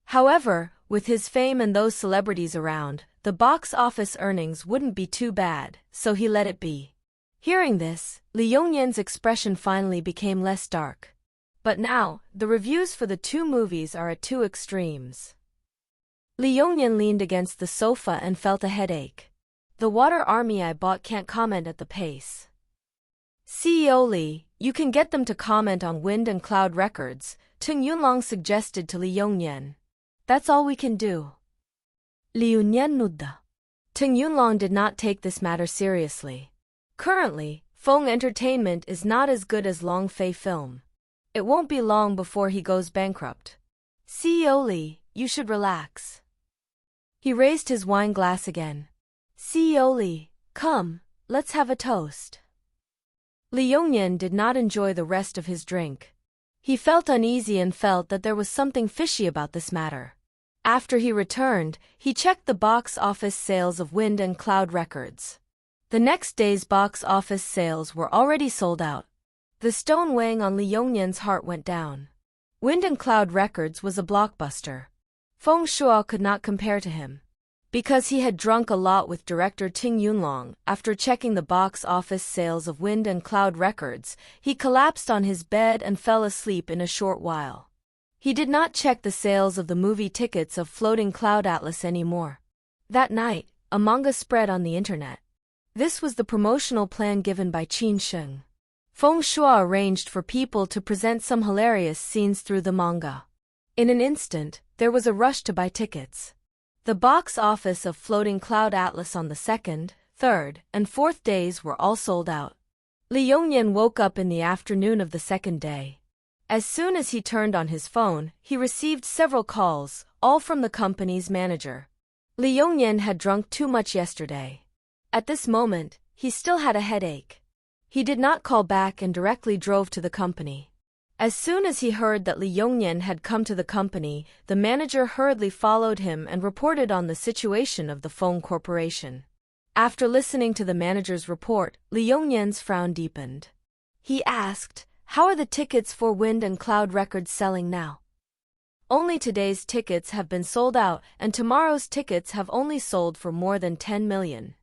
However, with his fame and those celebrities around, the box office earnings wouldn't be too bad, so he let it be. Hearing this, Li Yongyan's expression finally became less dark. But now, the reviews for the two movies are at two extremes. Li Yongyan leaned against the sofa and felt a headache. The Water Army I bought can't comment at the pace. CEO Li, you can get them to comment on Wind and Cloud Records, Ting Yunlong suggested to Li Yongyan. That's all we can do. Li Yongyan nudda. Ting Yunlong did not take this matter seriously. Currently, Feng Entertainment is not as good as Long Fei Film. It won't be long before he goes bankrupt. CEO Li, you should relax. He raised his wine glass again. CEO Li, come, let's have a toast. Li Yongyan did not enjoy the rest of his drink. He felt uneasy and felt that there was something fishy about this matter. After he returned, he checked the box office sales of Wind and Cloud Records. The next day's box office sales were already sold out. The stone weighing on Li Yongyan's heart went down. Wind and Cloud Records was a blockbuster. Feng Shui could not compare to him. Because he had drunk a lot with director Ting Yunlong, after checking the box office sales of Wind and Cloud Records, he collapsed on his bed and fell asleep in a short while. He did not check the sales of the movie tickets of Floating Cloud Atlas anymore. That night, a manga spread on the internet. This was the promotional plan given by Qin Sheng. Feng Shui arranged for people to present some hilarious scenes through the manga. In an instant, there was a rush to buy tickets. The box office of Floating Cloud Atlas on the second, third, and fourth days were all sold out. Li Yongyan woke up in the afternoon of the second day. As soon as he turned on his phone, he received several calls, all from the company's manager. Li Yongyan had drunk too much yesterday. At this moment, he still had a headache. He did not call back and directly drove to the company. As soon as he heard that Li Yongyan had come to the company, the manager hurriedly followed him and reported on the situation of the phone corporation. After listening to the manager's report, Li Yongyan's frown deepened. He asked, "How are the tickets for Wind and Cloud Records selling now?" "Only today's tickets have been sold out, and tomorrow's tickets have only sold for more than 10 million.